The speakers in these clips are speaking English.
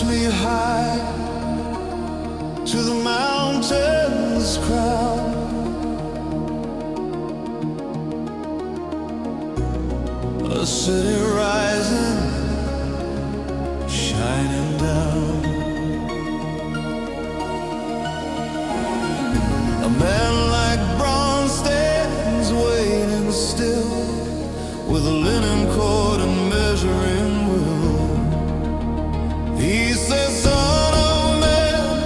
me high to the mountain's crown. A city rising, shining down. A man like bronze stands waiting still, with a linen cord and measuring wheel. He says, son of man,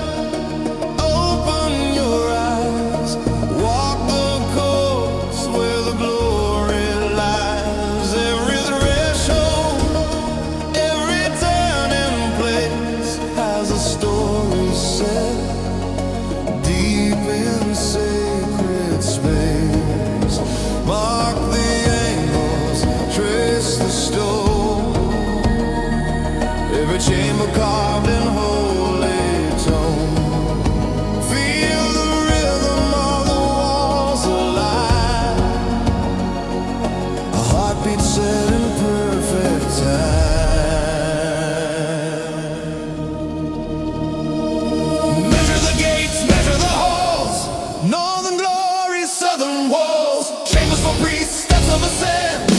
open your eyes, walk the course where the glory lies. Every threshold, every turning place has a story set deep in sacred space. Mark the angles, trace the stone, every chamber carved in holy tone. Feel the rhythm of the walls alive, a heartbeat set in perfect time. Measure the gates, measure the halls, northern glory, southern walls, chambers for priests, steps of ascent,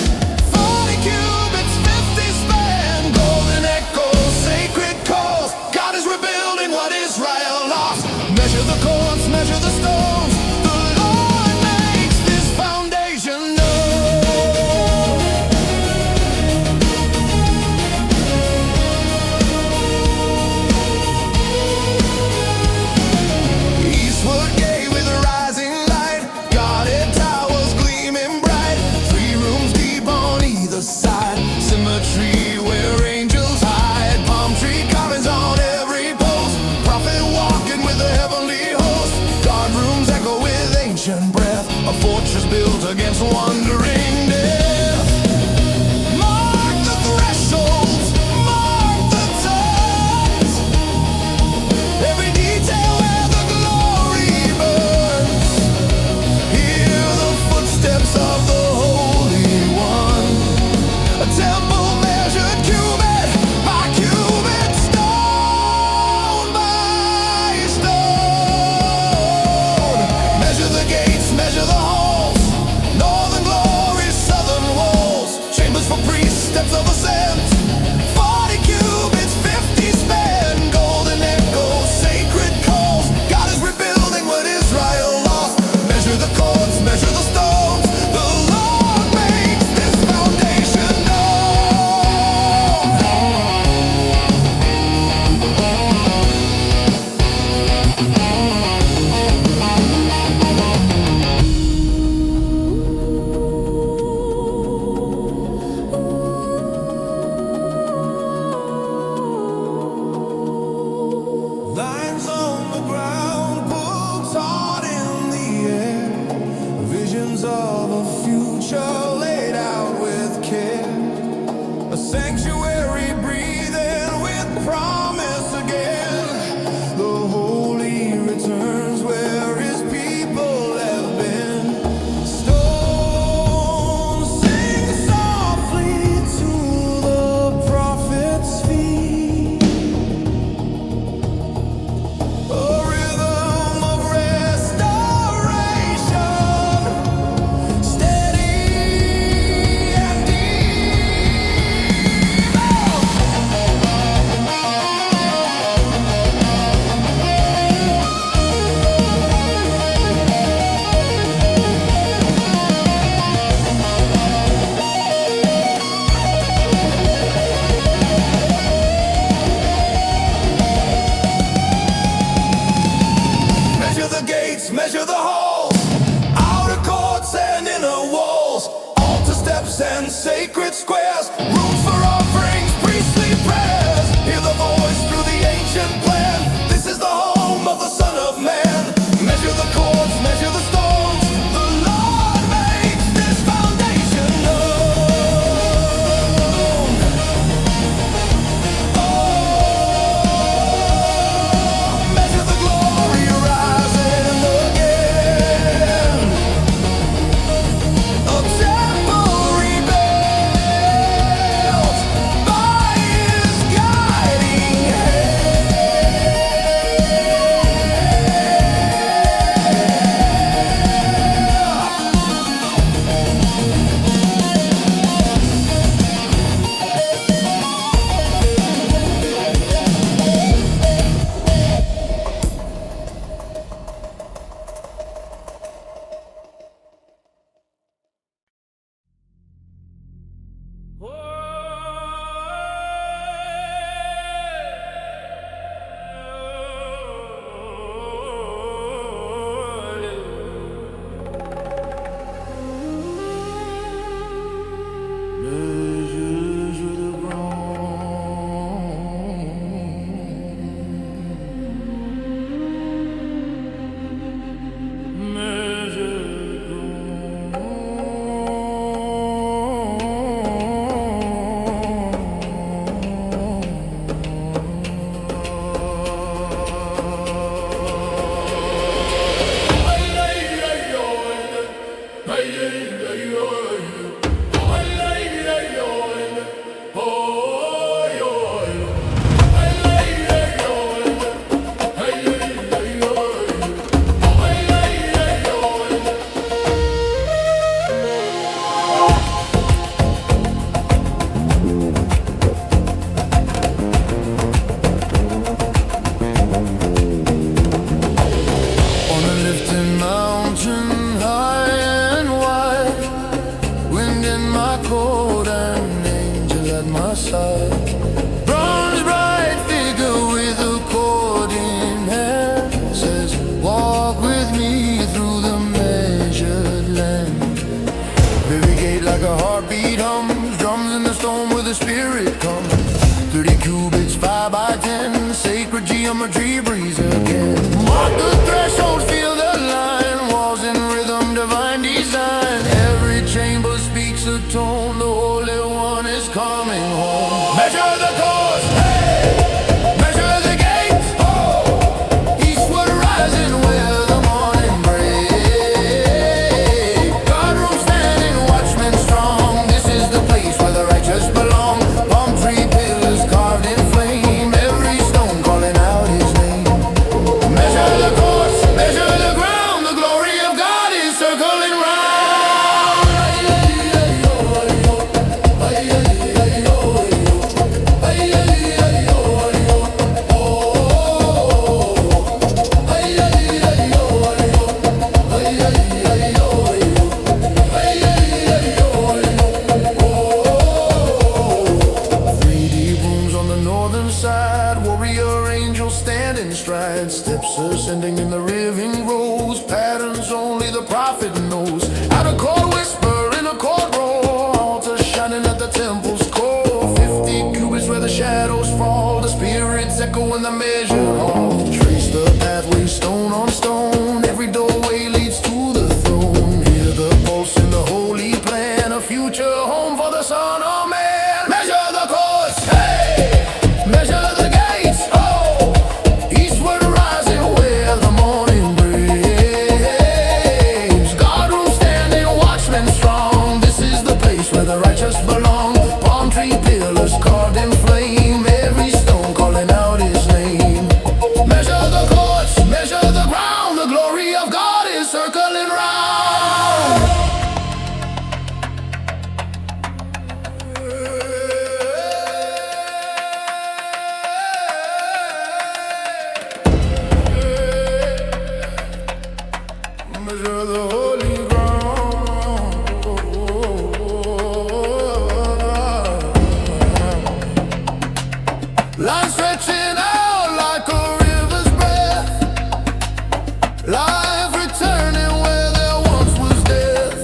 40 cubits, 50 span, golden echoes, sacred calls. God is rebuilding what Israel lost. Measure the courts, measure the stones. The Lord makes this foundation known. Eastward gate with a rising light, guarded towers gleaming bright, 3 rooms deep on either side, symmetry where angels hide, palm tree carvings on every post, prophet walking with the heavenly host, guard rooms echo with ancient breath, a fortress built against wandering death. Mark the thresholds, mark the times, every detail where the glory burns. Hear the footsteps of the Holy One, a temple measured cubit by cubit, stone by stone. Measure the gates, measure the halls, northern glory, southern walls, chambers for priests, steps of ascent, 40 cubits, 50 span, golden echoes, sacred calls. God is rebuilding what Israel lost. Measure the courts, measure the stones. The Lord makes this foundation known. Lines on the ground, books hard in the air, visions of a future laid out with care, a sanctuary breathing with promise again. The holy returns where his people have been. Stones sing softly to the prophet's feet, a rhythm of restoration, steady and deep. Measure the gates, measure the halls, outer courts and inner walls, altar steps and sacred squares, rooms for offerings, priestly prayers. Hear the voice through the ancient plan. This is the home of the Son of Man. Measure the courts, measure the stones. The Lord makes this foundation known. Oh, measure the glory rising again. A temple rebuilt the prophet knows. Out a court whisper in a court roar, altar shining at the temple's core. 50 cubits where the shadows fall, the spirits echo in the measured hall. Trace the pathway stone on stone, every doorway leads to the throne. Hear the pulse in the holy plan, a future home for the Son of Man. Measure the course, hey! Measure the gates, oh! Eastward rising where the morning breaks. Guardroom standing, watchmen strong. This is the place where the righteous belong. Palm tree pillars carved in flame, every stone calling out his name. Measure the course, measure the ground. The glory of God is circling round. Measure the holy ground. Line stretching out like a river's breath. Life returning where there once was death.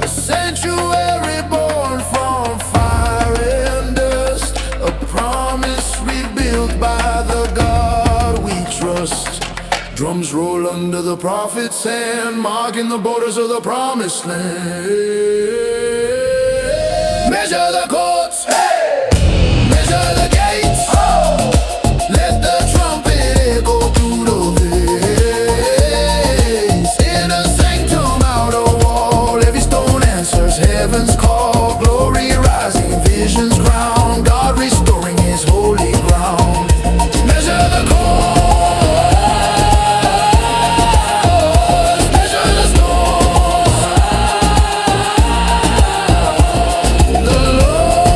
A sanctuary born from fire and dust. A promise rebuilt by the God we trust. Drums roll under the prophet's hand, marking the borders of the promised land. Measure the courts, hey! Measure the gates, oh! Let the trumpet echo through the veils. In a sanctum out of wall, every stone answers heaven's call. Glory rising, visions crowned, God restoring his holy ground. Measure the courts. The Lord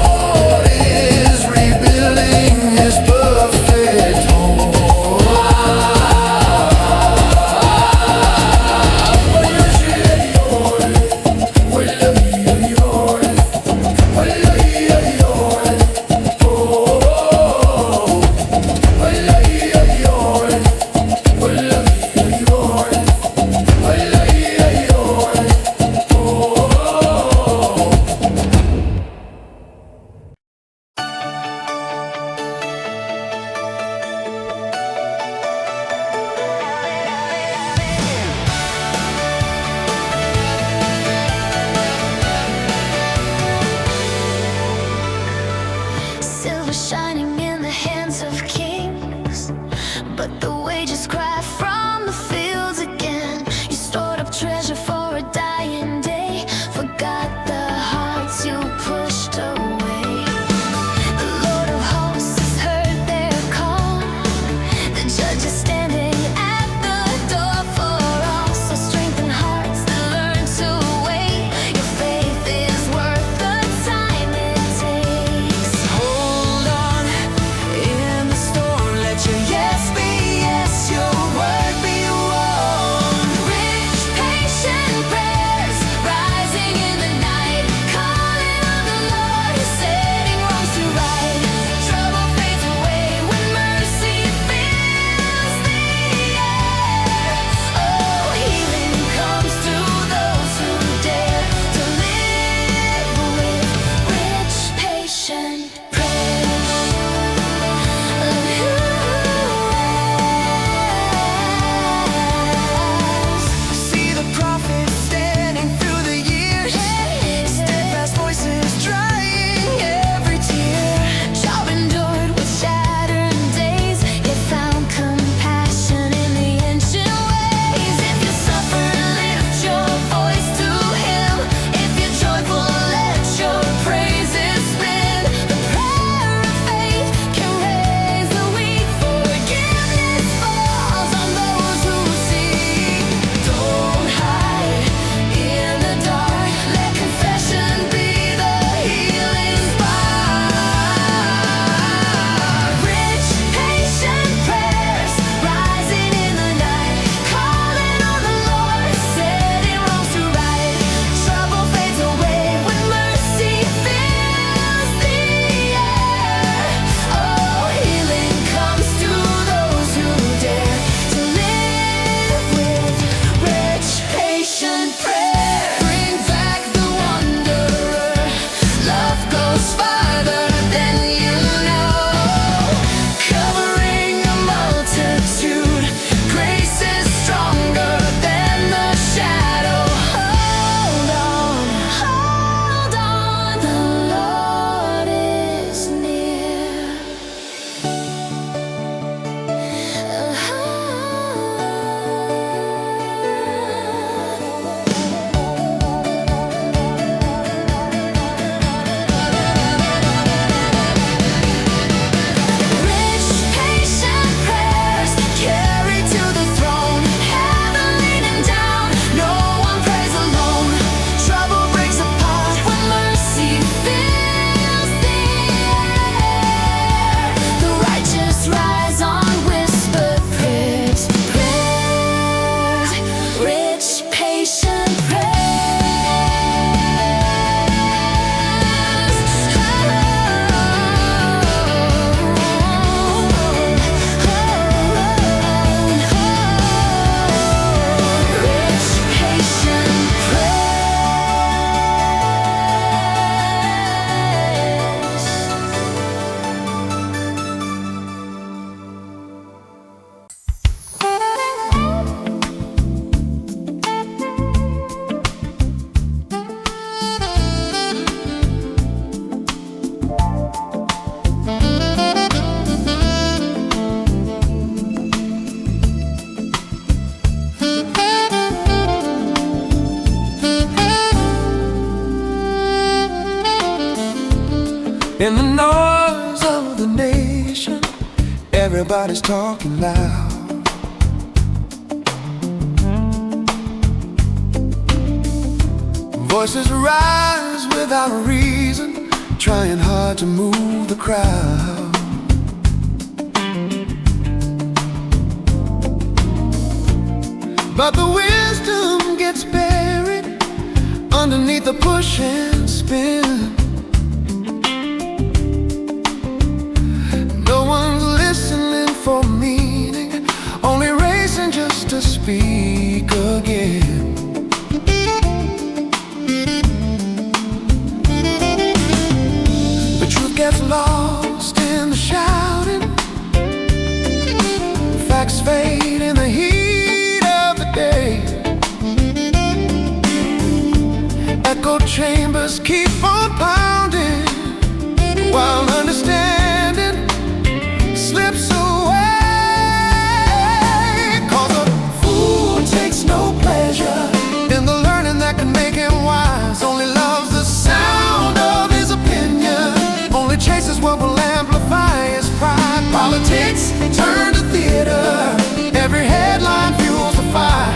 In the noise of the nation, everybody's talking loud. Voices rise without a reason, trying hard to move the crowd. But the wisdom gets buried underneath the push and spin. No one's listening for meaning, only racing just to speak again. The truth gets lost in the shouting, facts fade in the heat of the day. Echo chambers keep on pounding, while understanding slips away. 'Cause a fool takes no pleasure in the learning that can make him wise. Only loves the sound of his opinion, only chases what will amplify his pride. Politics turn to theater, every headline fuels the fire,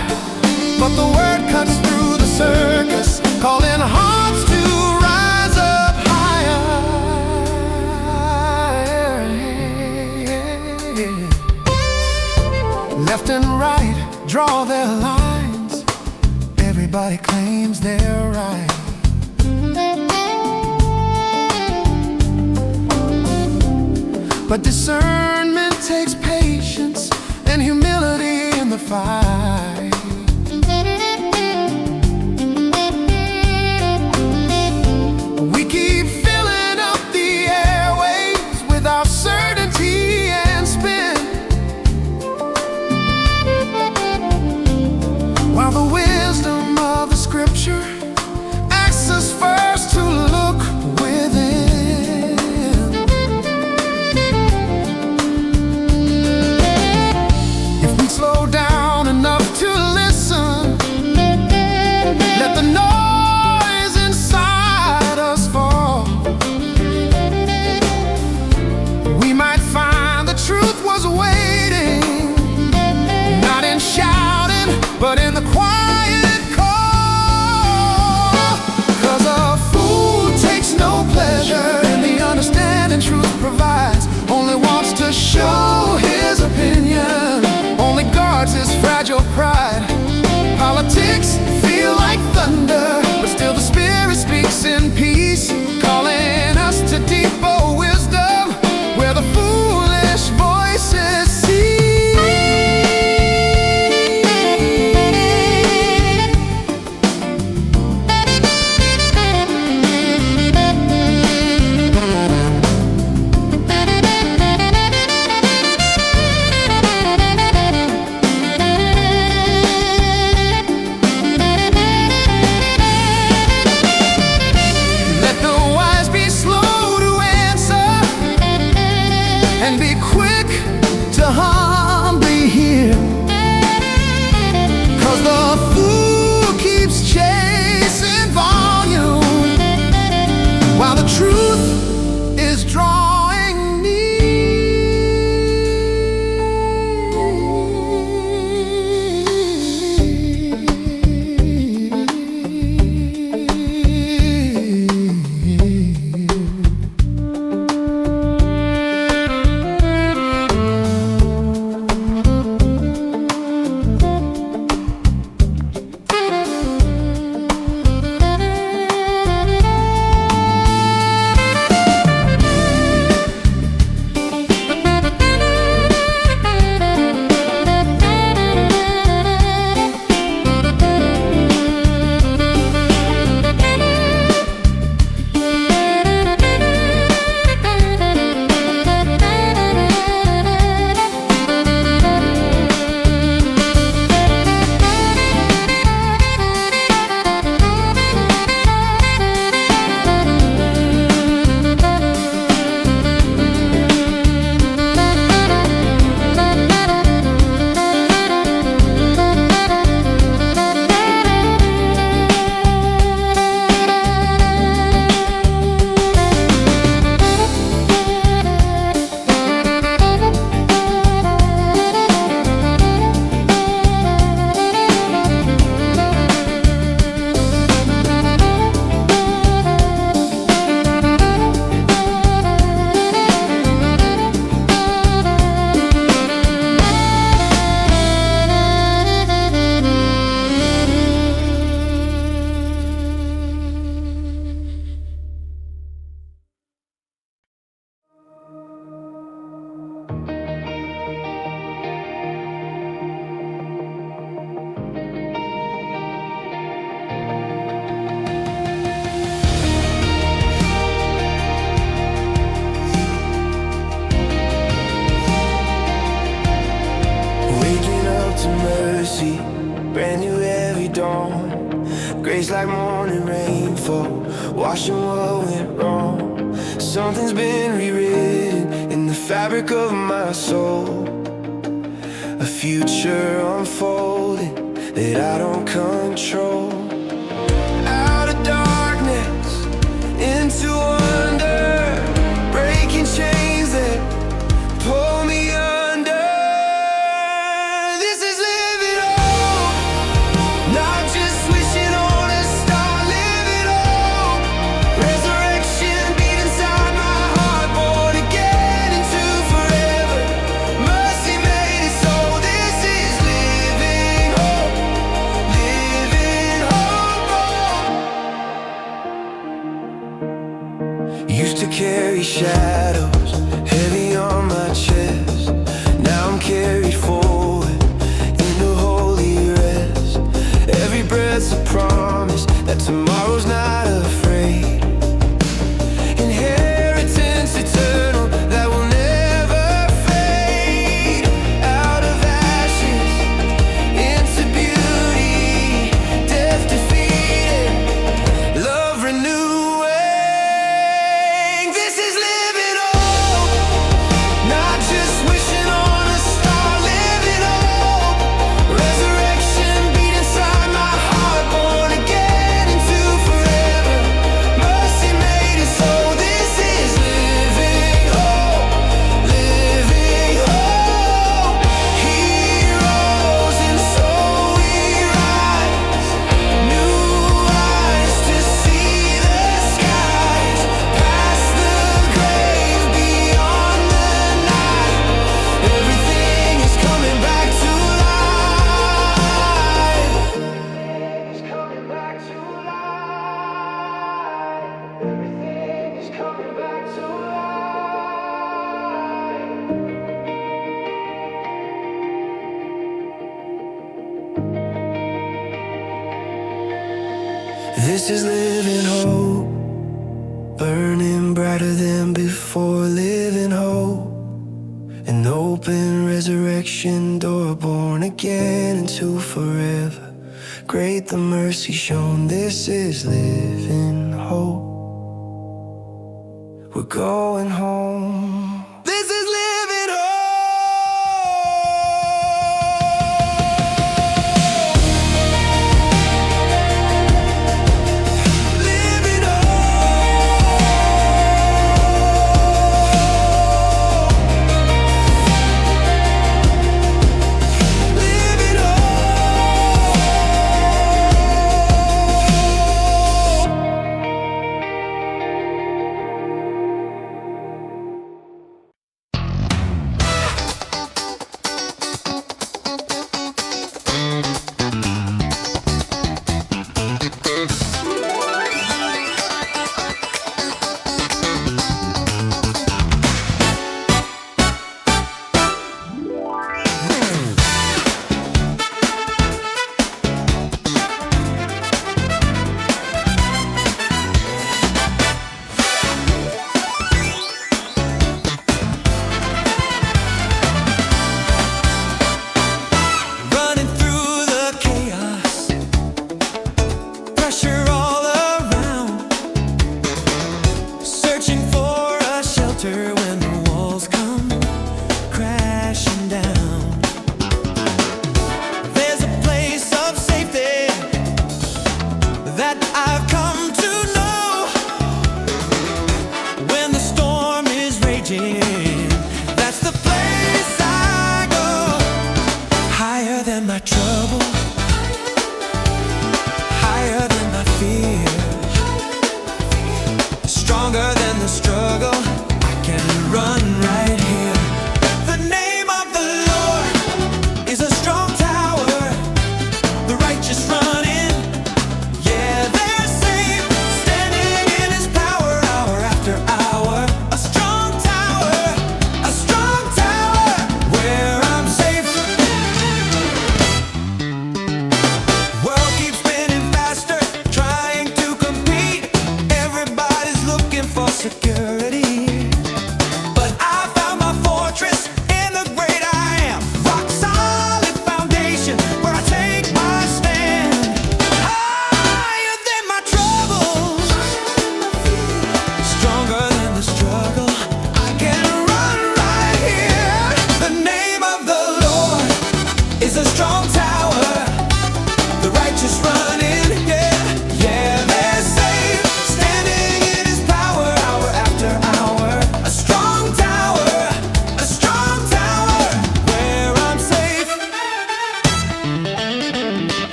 but the word cuts through the circus, calling hearts to rise up higher. Left and right draw their lines, everybody claims they're right. But discernment takes patience and humility in the fight. We keep filling up the airwaves with our certainty and spin, while the wisdom of the scripture asks us first to look within. If we slow down enough to listen, let the noise inside us fall, we might find the truth was waiting, not in shouting, but in the quiet call. 'Cause a fool takes no pleasure in the understanding truth provides, only wants to show his opinion, only guards his fragile pride. Politics feel like thunder, but still the Spirit speaks in peace, calling us to deeper wisdom where the foolish voices cease. dawn. Grace like morning rainfall, washing what went wrong. Something's been rewritten in the fabric of my soul. A future unfolding that I don't control. Out of darkness, into wonder, breaking chains that pull me under. This is living hope, not just wishing on a star. Living hope, resurrection beat inside my heart. Born again into forever, mercy made it so. This is living hope, living hope. Used to carry shadows heavy on my chest. Now I'm carried forward into holy rest. Every breath's a promise that tomorrow's not afraid. Inheritance eternal that will never fade. Out of ashes into beauty, death defeated, love renewing. This is living hope, not just wishing on a star. Living hope, resurrection beat inside my heart. Born again into forever, mercy made it so. This is living hope, living hope. Heroes and so we rise, new eyes to see the skies, past the grave, beyond the night. Everything is coming back to life. Everything is coming back to life. Everything is coming back to life. This is living hope, burning brighter than before. Living hope, an open resurrection door. Born again into forever, great the mercy shown. This is living hope, we're going home. This is living hope. Living hope. Living hope.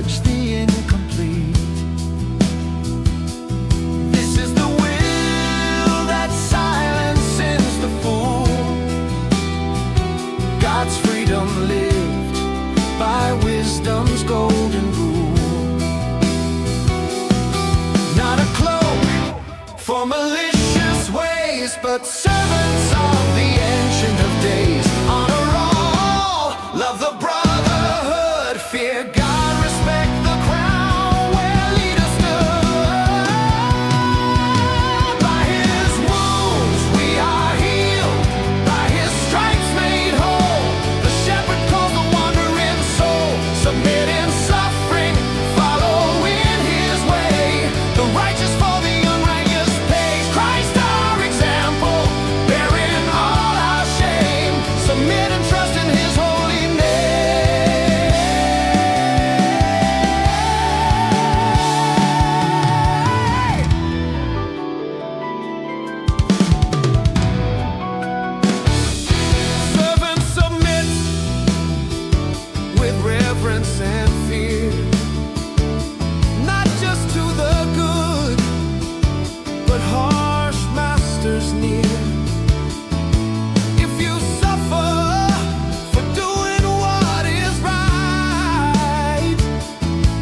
judge the incomplete. This is the will that silences the fool. God's freedom lived by wisdom's golden rule. Not a cloak for malicious ways, but servants of the Ancient of Days. Honor all, love the brotherhood, fear God, respect the crown where leaders stood. By His wounds we are healed, by His stripes made whole. The shepherd calls the wandering soul, submit in suffering, follow in His way. The righteous for the unrighteous pays. Christ our example, bearing all our shame. Submit and trust in His holy name. Servants submit with reverence and fear, not just to the good, but harsh masters near. If you suffer for doing what is right,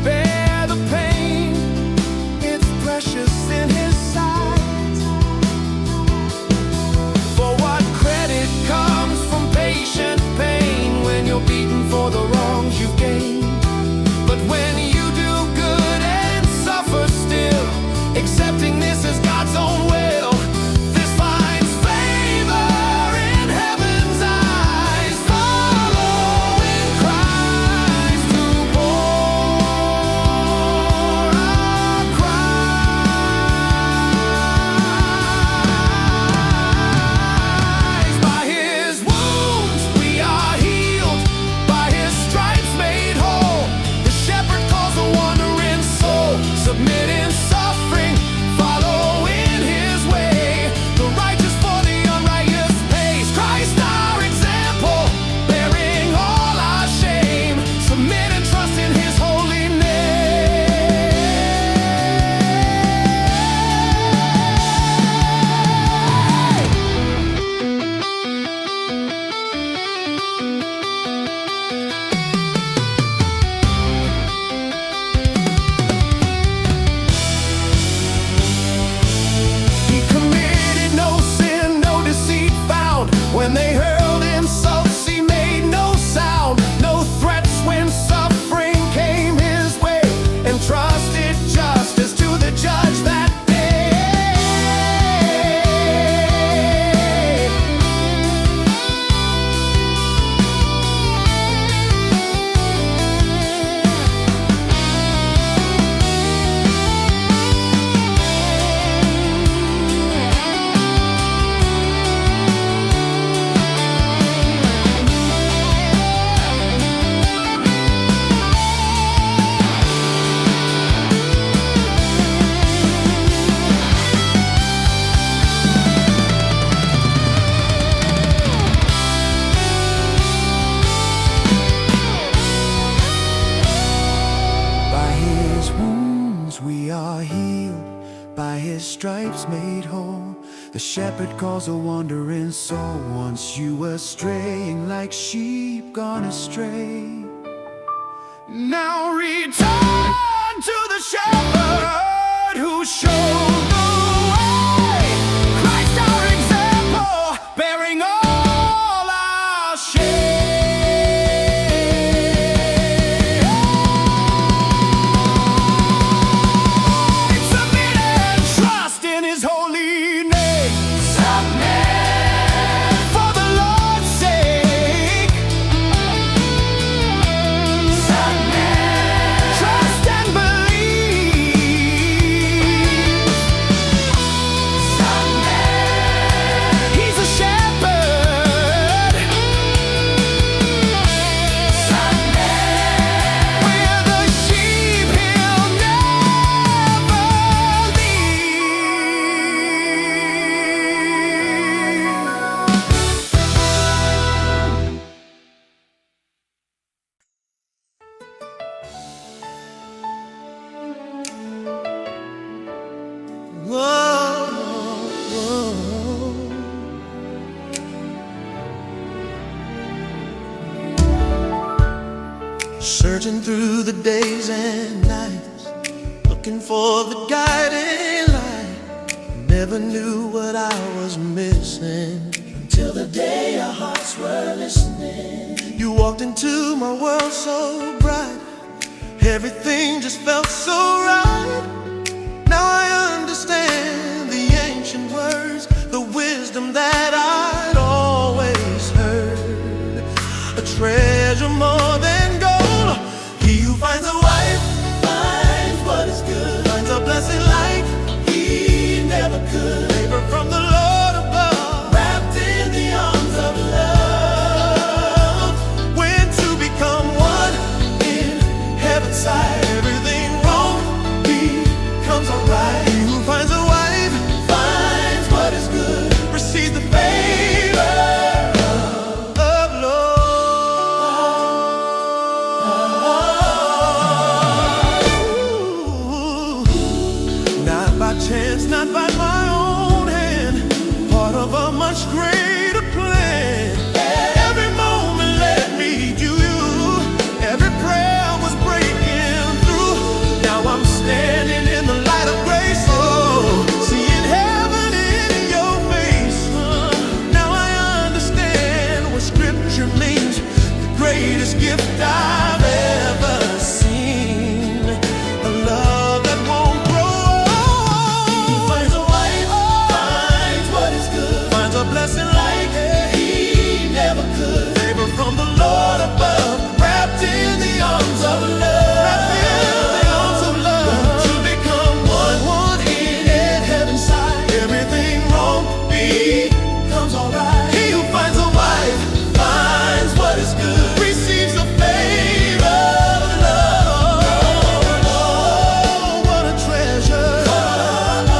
bear the pain, it's precious in His sight. For what credit comes from patient pain when you're beaten for the wrongs you've gained? But when you do good and suffer still, accepting this as God's own will, this finds favor in heaven's eyes. Follow in Christ who bore our cries. By His wounds we are healed, by His stripes made whole. The shepherd calls the wandering soul, submit in suffering, follow in His way. The righteous for the unrighteous pays. Christ our example, bearing all our shame. Submit and trust in His holy name. He committed no sin, no deceit found. When they hurled insults, He made no sound. No threats when suffering came His way, and trusted justice to the judge that day. By His wounds we are healed, by His stripes made whole. The shepherd calls a wandering soul. Once you were straying like sheep gone astray, now return to the shepherd who showed the way. Christ our example, bearing all our shame. Submit and trust in His holy name. Submit for the Lord's sake. Submit. searching through the days and nights, looking for the guiding light. Never knew what I was missing until the day our hearts were listening. You walked into my world so bright, everything just felt so right. Now I understand the ancient words, the wisdom that I'd always heard. A treasure more than gold. He who finds a wife finds what is good, finds a blessing like he never could. Favor from the Lord above, wrapped in the arms of love. When two become one in heaven's sight, everything wrong becomes alright. He who finds a wife finds what is good, receives the favor of Lord. Not by chance, not by my own hand, part of a much greater plan. Every moment led me to you, every prayer was breaking through. Now I'm standing in the light of grace, oh, seeing heaven in your face. Now I understand what scripture means, the greatest gift I've ever seen, a love that won't grow old. He finds a wife, finds what is good, finds a blessing like he never could. Favor from the Lord above, wrapped in the arms of love, wrapped in the arms of love. To become one in heaven's sight, everything wrong becomes alright. He who finds a wife finds what is good, receives the favor of love. Oh, what a treasure. Oh,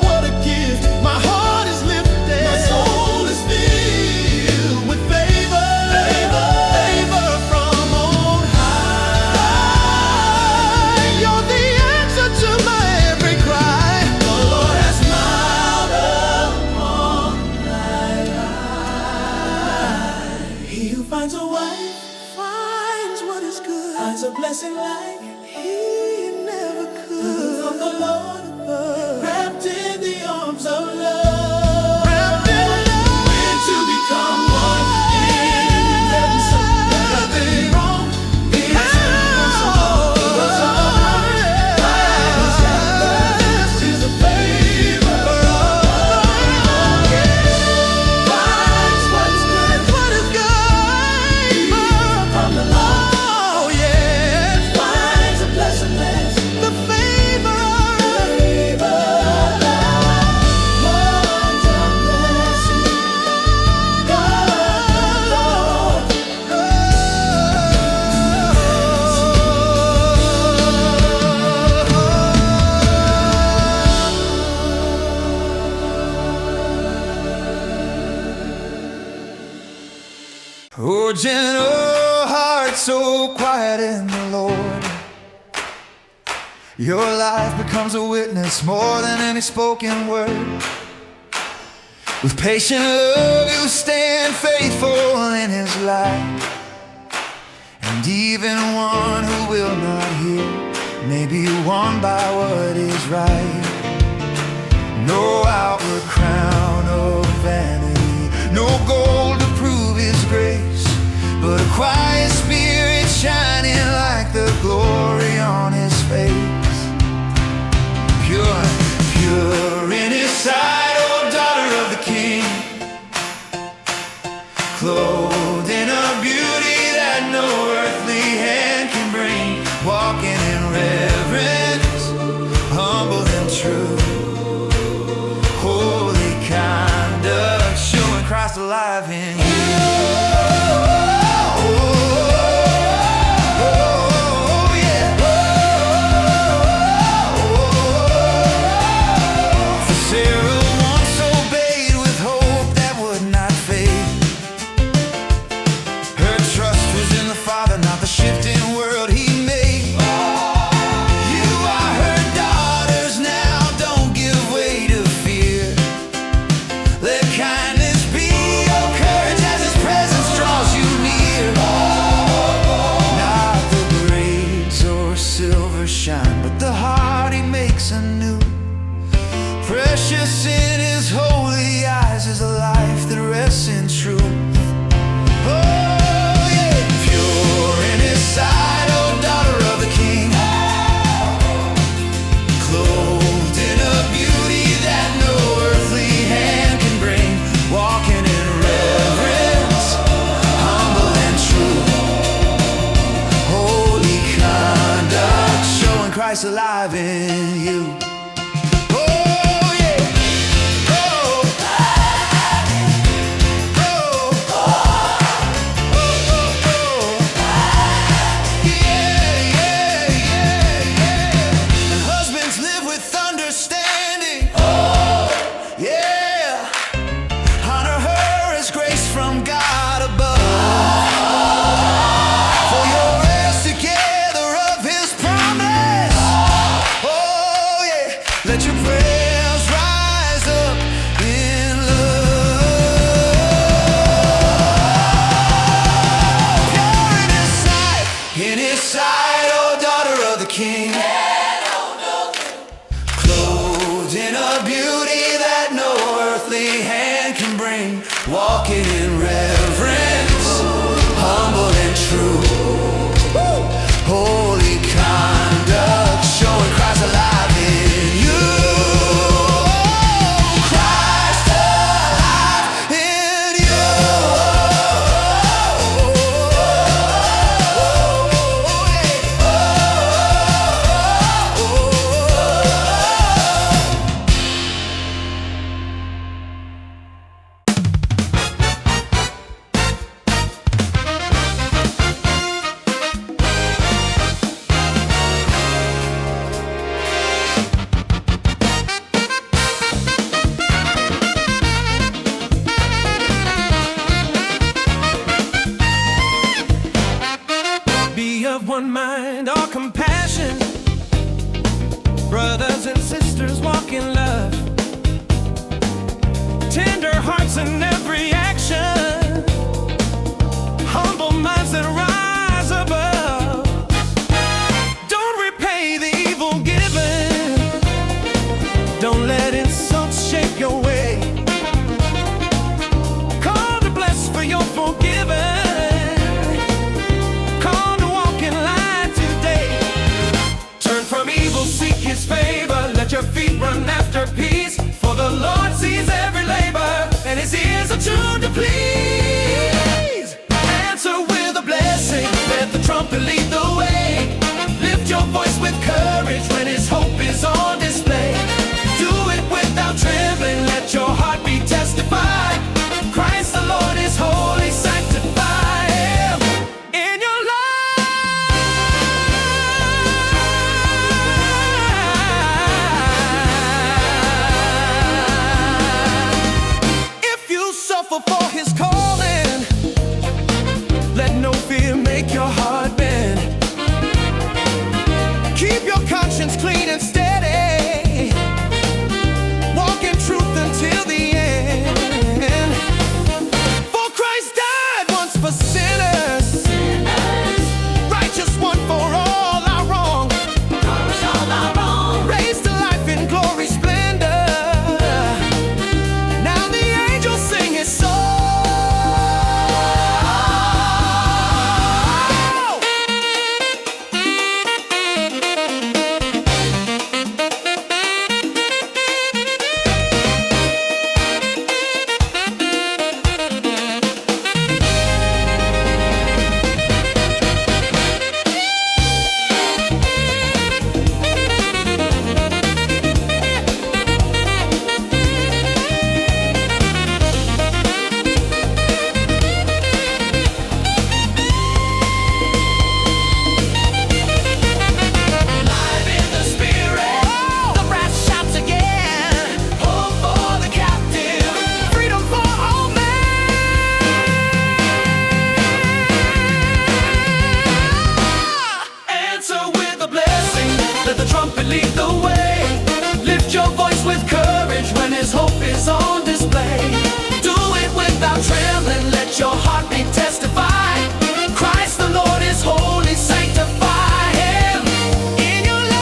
what a gift. My heart is lifted, my soul is filled with favor, favor from on high. You're the answer to my every cry. The Lord has smiled upon my life. He who finds a wife finds what is good, finds a blessing like he never could. From the Lord above, wrapped in the arms of love, wrapped in love. When two become one in heaven's sight, nothing wrong becomes alright. Finds is a favor of God. Finds what is good, from the Lord. Oh yes, finds a blessing, the favor of Lord's a blessing. God the Lord. Oh, gentle heart, so quiet in the Lord. Your life becomes a witness more than any spoken word. With patient love, you stand faithful in His light. And even one who will not hear may be won by what is right. No outward crown of vanity, no gold to prove His grace, but a quiet spirit shining like the glory on His face. Pure, pure in His sight, oh daughter of the King, clothed in a beauty that no earthly hand can bring, walking in reverence, humble and Christ alive in you. Oh yeah. Oh. Oh. Oh. Yeah, yeah, yeah, yeah. And husbands live with understanding. Yeah. Honor her as grace from God above. For your heirs together of his promise. Oh yeah. Let your prayers rise up in love. Pure in his sight, oh daughter of the King. Clothed in a beauty that no earthly hand can bring. Walking in reverence, humble and true. Holy conduct, showing Christ alive in you. Christ alive in you. Be of one mind, all compassion. Brothers and sisters walk in love. Tender hearts in every action. Humble minds that rise above. Don't repay the evil given. Don't let insults shape your way. Call to bless for your forgiven. Call to walk in light today. Turn from evil, seek his favor. Let your feet run after peace. For the Lord sees every labor, and his ears are tuned to please. Answer with a blessing. Let the trumpet lead the way. Lift your voice with courage when his hope is on display. Do it without trembling. Let your heartbeat testify. Christ the Lord is holy, sanctify him in your life. If you suffer for his calling, let no fear make your heart bend. Keep your conscience clean and steady. Walk in truth until the end. For Christ died once for sinners, righteous one for all our wrong. Raised to life in glory splendor. Now the angels sing his song. Live in the spirit, the brass shouts again. Hope for the captive, freedom for all men. Answer with a blessing. Let the trumpet lead the way. Lift your voice with courage when his hope is on display. Do it without trembling. Let your heartbeat testify. Christ the Lord is holy, sanctify him in your life.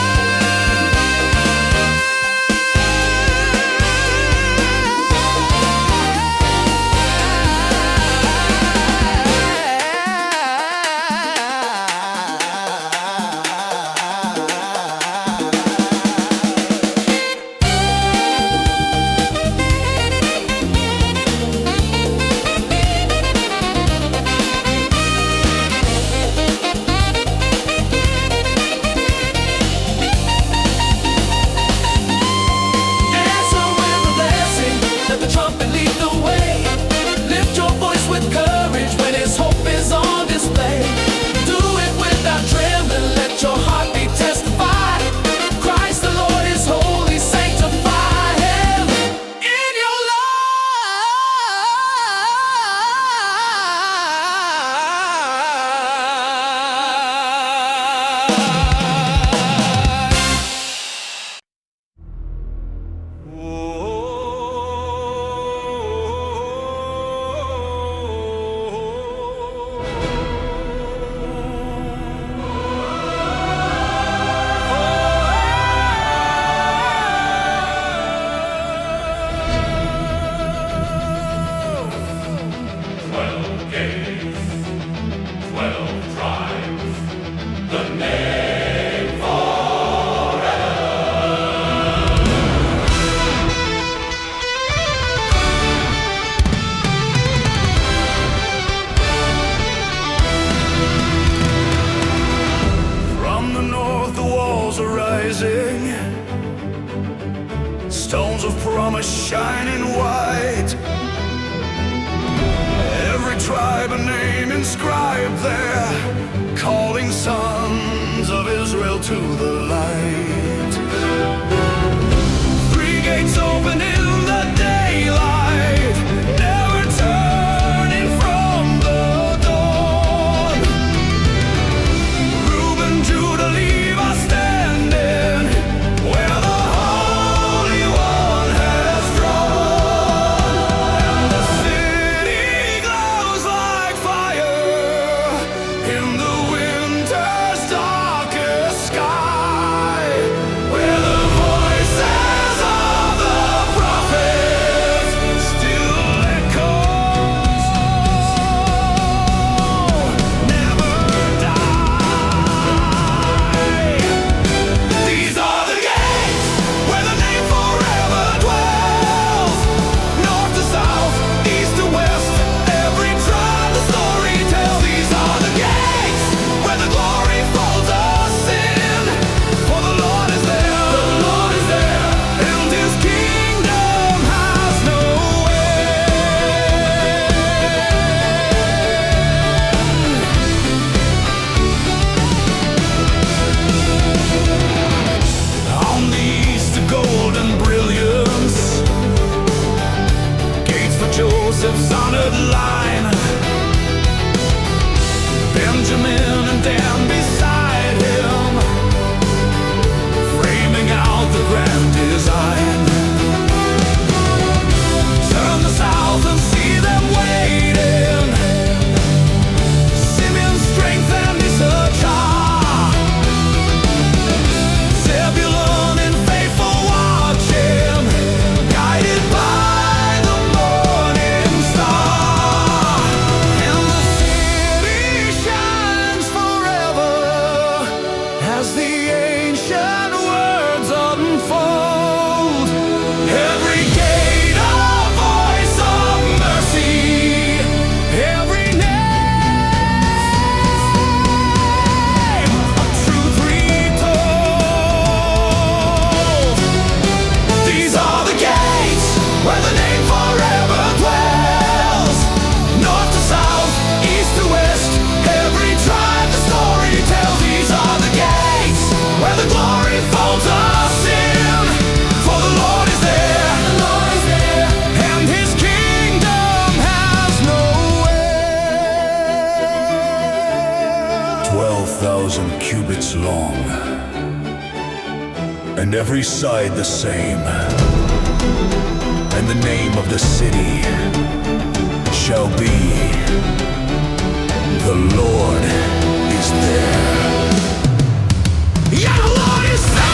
stars are rising, stones of promise shining white. Every tribe and name inscribed there, calling sons of Israel to the light. Three gates open in the daylight, never turning from the dawn. Reuben, Judah, Levi standing where the Holy One has drawn. And the city glows like fire in the winter's darkest sky, where the voices of the prophets still echo, never die. These are the gates where the name forever dwells. North to south, east to west, every tribe the story tells. These are the gates where the glory folds us in. For the Lord is there, and His kingdom has no end. On the east, a golden brilliance, gates for Joseph's honored line. Benjamin and Dan beside him, framing out the grand design. Turn the south and see them waiting, Simeon's strength and Issachar, Zebulun in faithful watching, guided by the morning star. And the city shines forever as the ancient words unfold. Every gate a voice of mercy, every name a truth retold. These are the gates where the name forever dwells. North to south, east to west, every tribe the story tells. These are the gates where the glory folds us in. For the Lord is there, and His kingdom has no end. 12,000 cubits long, and every side the same. And the name of the city shall be, the Lord is there. Yeah, the Lord is there.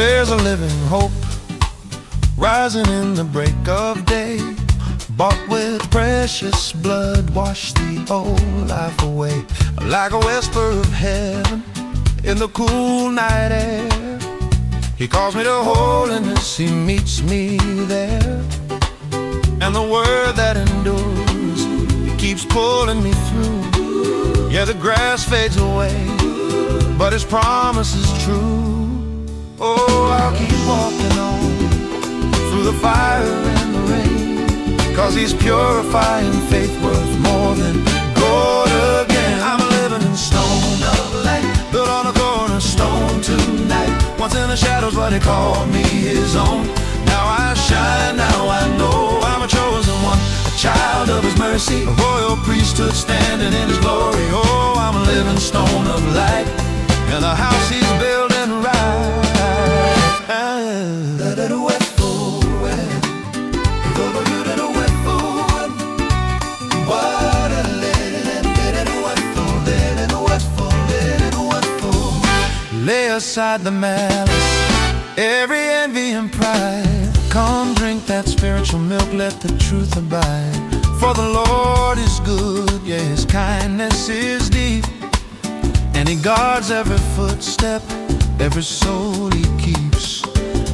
There's a living hope rising in the break of day, bought with precious blood, washed the old life away. Like a whisper of heaven in the cool night air, He calls me to holiness, He meets me there. And the word that endures, it keeps pulling me through. Yeah, the grass fades away, but His promise is true. Oh, I'll keep walking on through the fire and the rain, 'cause He's purifying faith worth more than gold again. I'm a living stone of light, built on a cornerstone tonight. Once in the shadows, but He called me His own. Now I shine, now I know I'm a chosen one, a child of His mercy, a royal priesthood standing in His glory. Oh, I'm a living stone of light, and the house He's building right. Lay aside the malice, every envy and pride. Come drink that spiritual milk, let the truth abide. For the Lord is good, yeah, His kindness is deep, and He guards every footstep, every soul He keeps.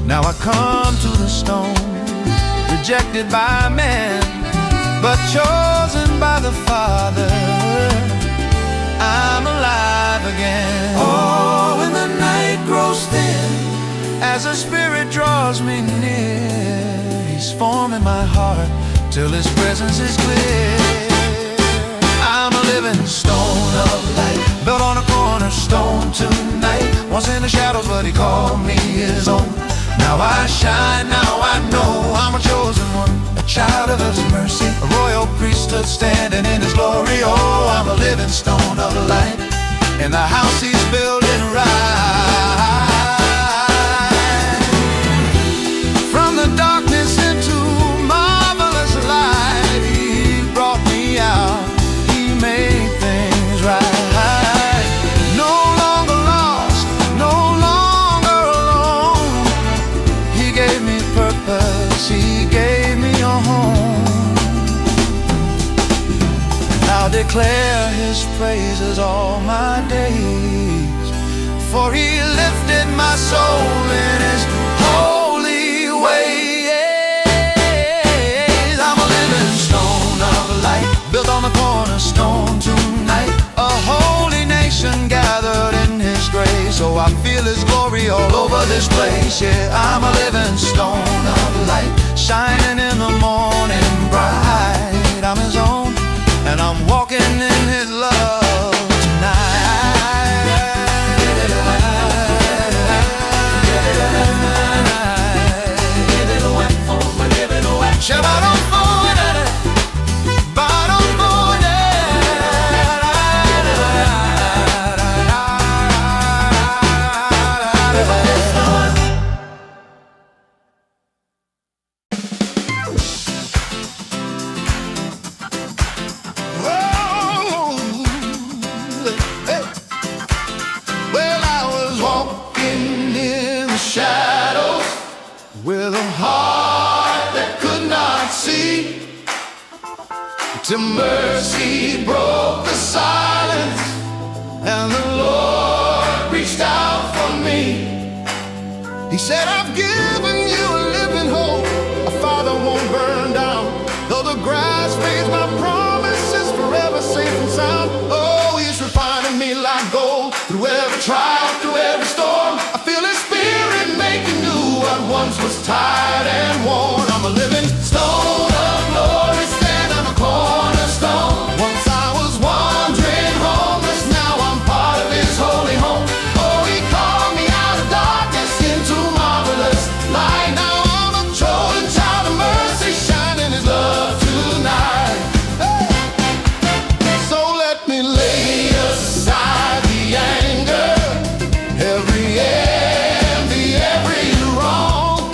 Now I come to the stone, rejected by man, but chosen by the Father. I'm alive again. Oh, when the night grows thin, as the Spirit draws me near, He's forming my heart till His presence is clear. I'm a living stone of light, built on a cornerstone tonight. Once in the shadows, but He called me His own. Now I shine, now I know I'm a chosen one, a child of His mercy, a royal priesthood standing in His glory. Oh, I'm a living stone of light, in the house He's building right. From the darkness into marvelous light, He brought me out, He made things right. No longer lost, no longer alone. He gave me purpose, He gave me a home. And I'll declare His praises all my days, for He lifted my soul in His holy ways. I'm a living stone of light, built on the cornerstone tonight. A holy nation gathered in His grace, so I feel His glory all over this place. Yeah, I'm a living stone of light, shining in the morning bright. I'm His own, and I'm walking in His love tonight. With a heart that could not see, till mercy broke the silence, and the Lord reached out for me. He said, I've given you a living hope, a fire that won't burn down. Though the grass fades, my promise is forever safe and sound. Oh, He's refining me like gold, through every trial, through every storm. I feel His Spirit making new what once was tired and worn. I'm a living stone of glory, stand on a cornerstone. Once I was wandering homeless, now I'm part of His holy home. Oh, He called me out of darkness into marvelous light. Now I'm a chosen child of mercy, shining His love tonight. Hey. So let me lay aside the anger, every envy, every wrong.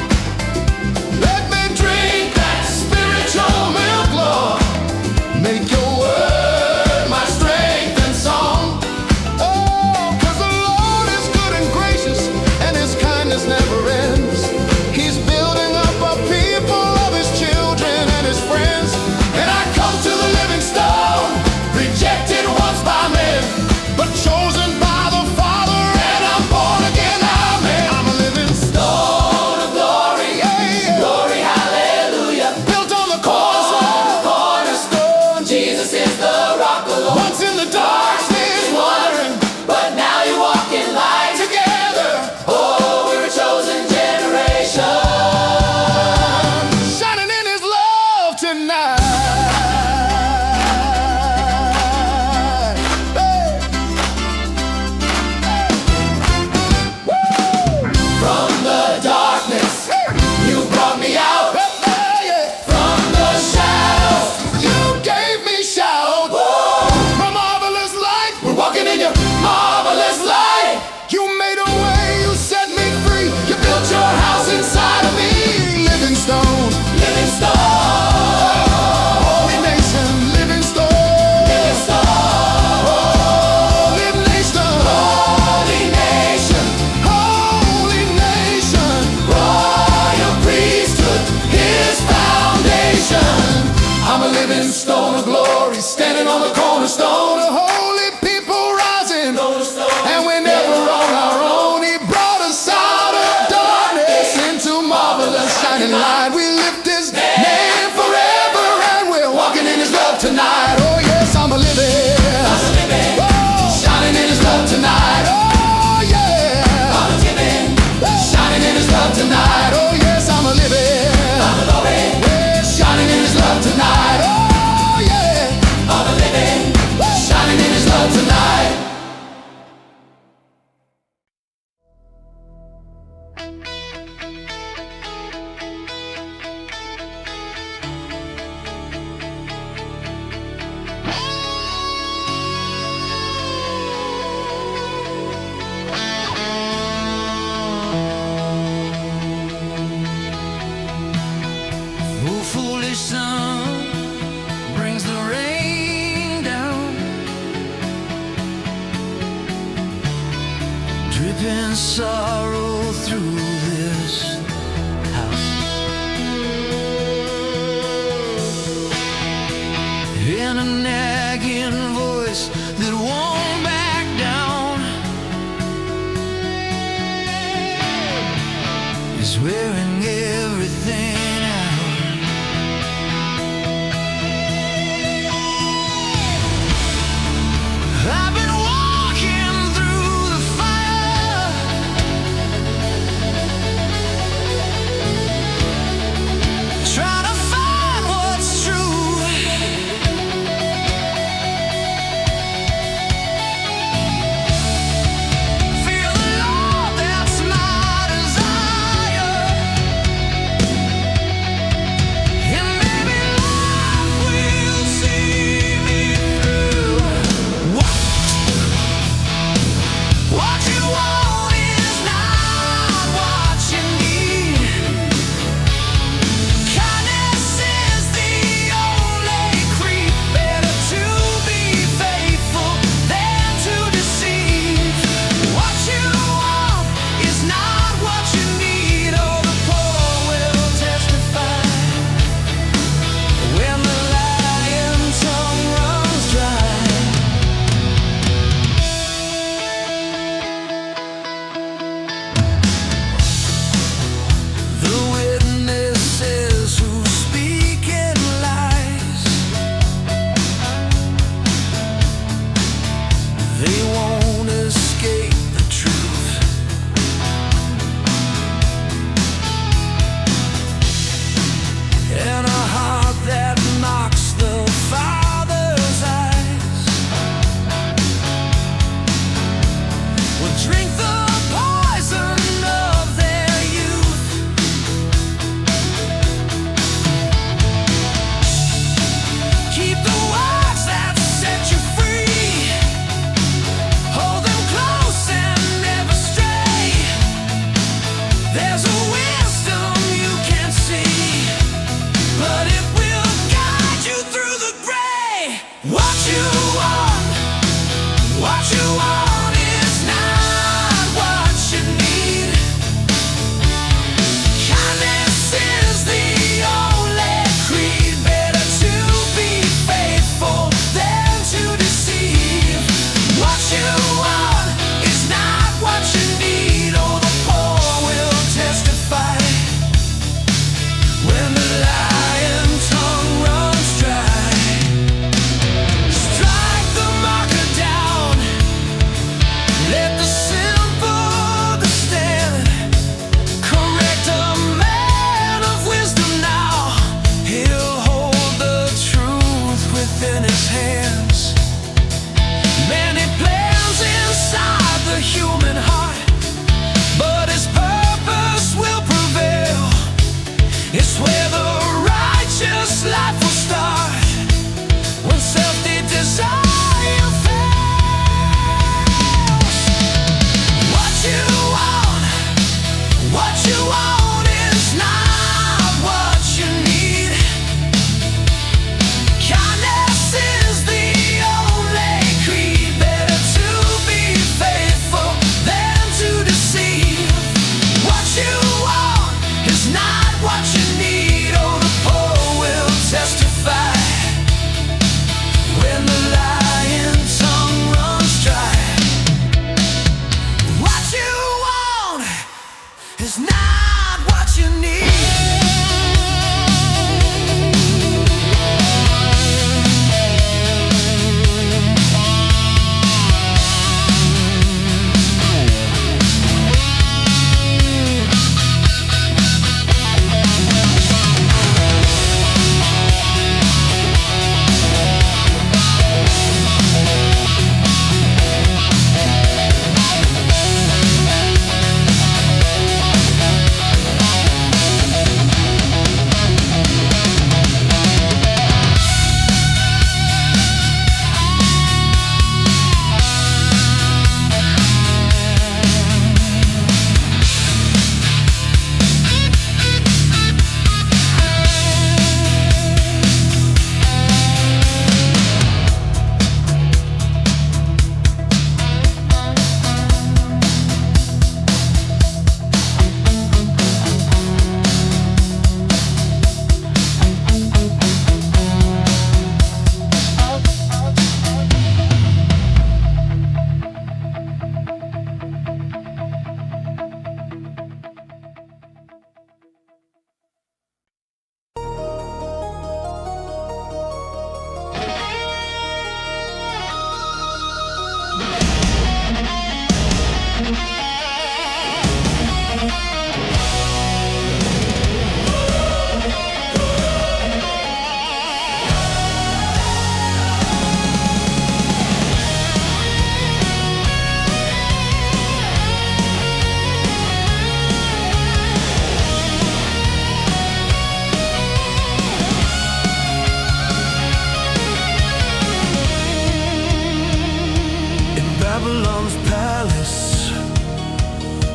dripping sorrow through this house. In a nagging voice that won't back down is wearing everything out. I've been walking through the fire, trying to find what's true. Feel the Lord, that's my desire.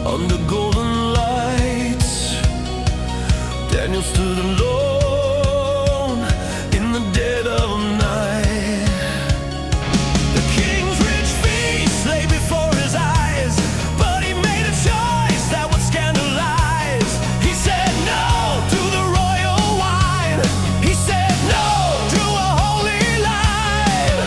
under golden lights. Daniel stood alone in the dead of night. The king's rich feast lay before his eyes, but he made a choice that would scandalize. He said no to the royal wine. He said no to a holy life.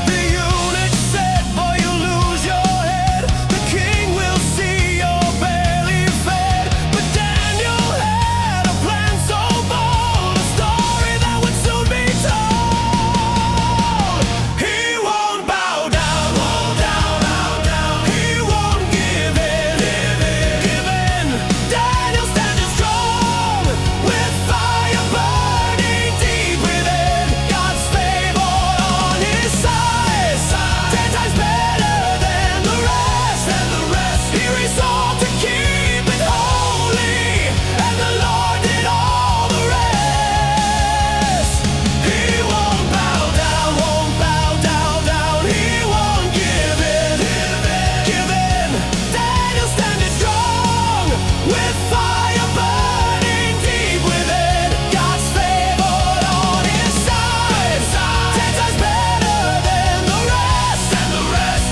The eunuch said, boy, you lose your head. The king will see your belly fed. But Daniel had a plan so bold, a story that would soon be told. He won't bow down, won't down, bow down. He won't give in, give in. Daniel standing strong, with fire burning deep within. God's favor on his side, 10 times better than the rest, He resolved to keep it holy, and the Lord did all the rest. He won't bow down, down. He won't give in, give in. Daniel standing strong, with fire burning deep within. God's favor on his side, 10 times better than the rest,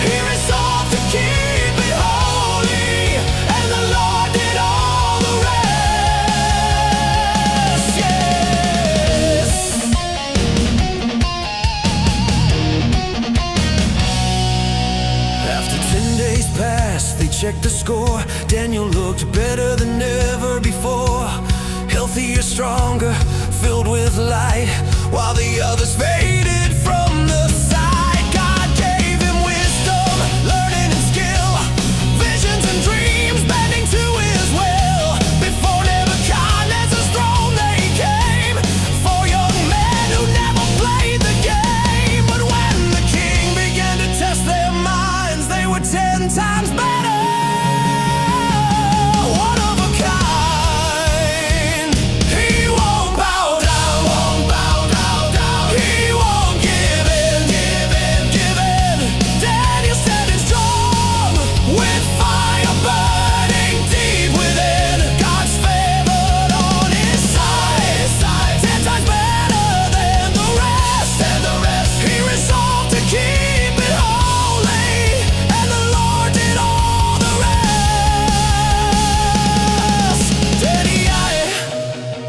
He resolved to keep it holy, and the Lord did all the rest. Yes. After 10 days passed, they checked the score. Daniel looked better than ever before. Healthier, stronger, filled with light, while the others faded from the sight. God gave him wisdom, learning and skill, visions and dreams bending to his will. Before Nebuchadnezzar's throne they came, 4 young men who never played the game. But when the king began to test their minds, they were 10 times better, one of a kind. He won't bow down, down. He won't give in, give in. Daniel standing strong, with fire burning deep within. God's favored on his side, 10 times better than the rest, He resolved to keep it holy, and the Lord did all the rest. Daniel,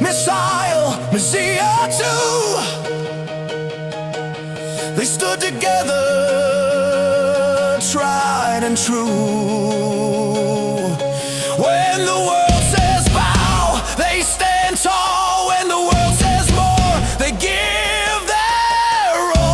Messiah, Messiah too. They stood together, tried and true. When the world says bow, they stand tall. When the world says more, they give their all.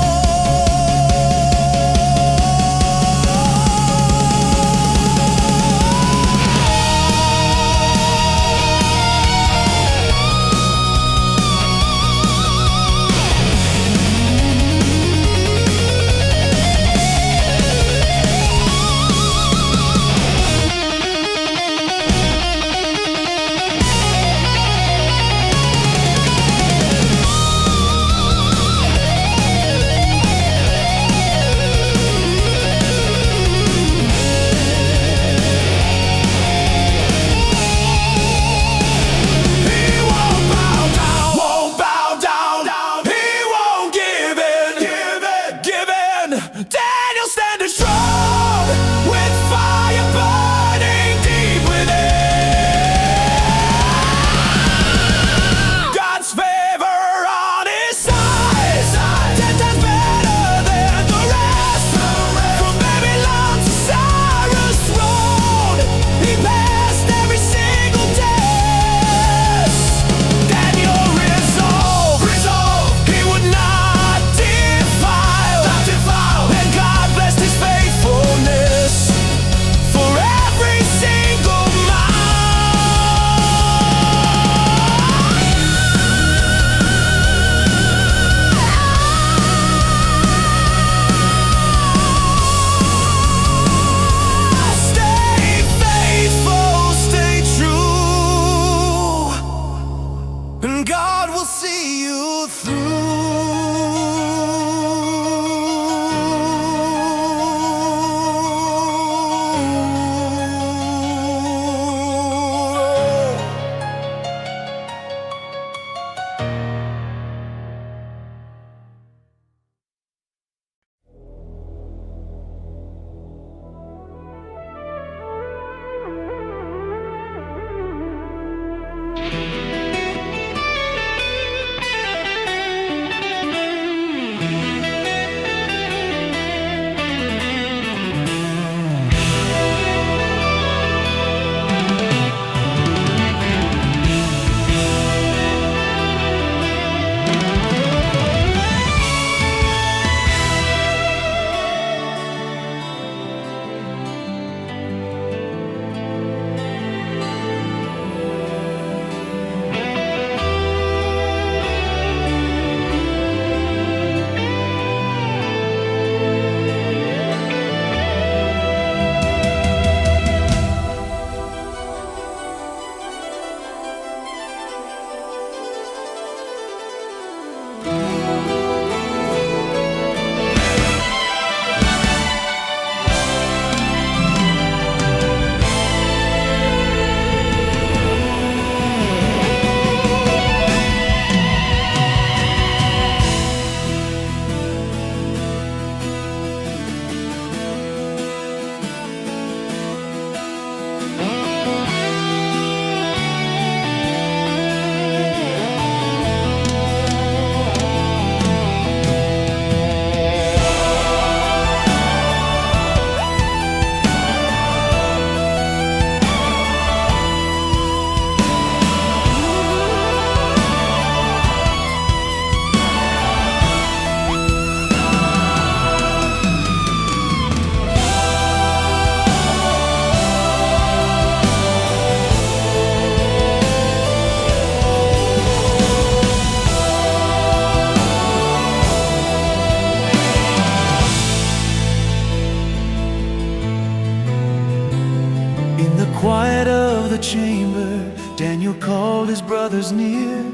quiet of the chamber, Daniel called his brothers near.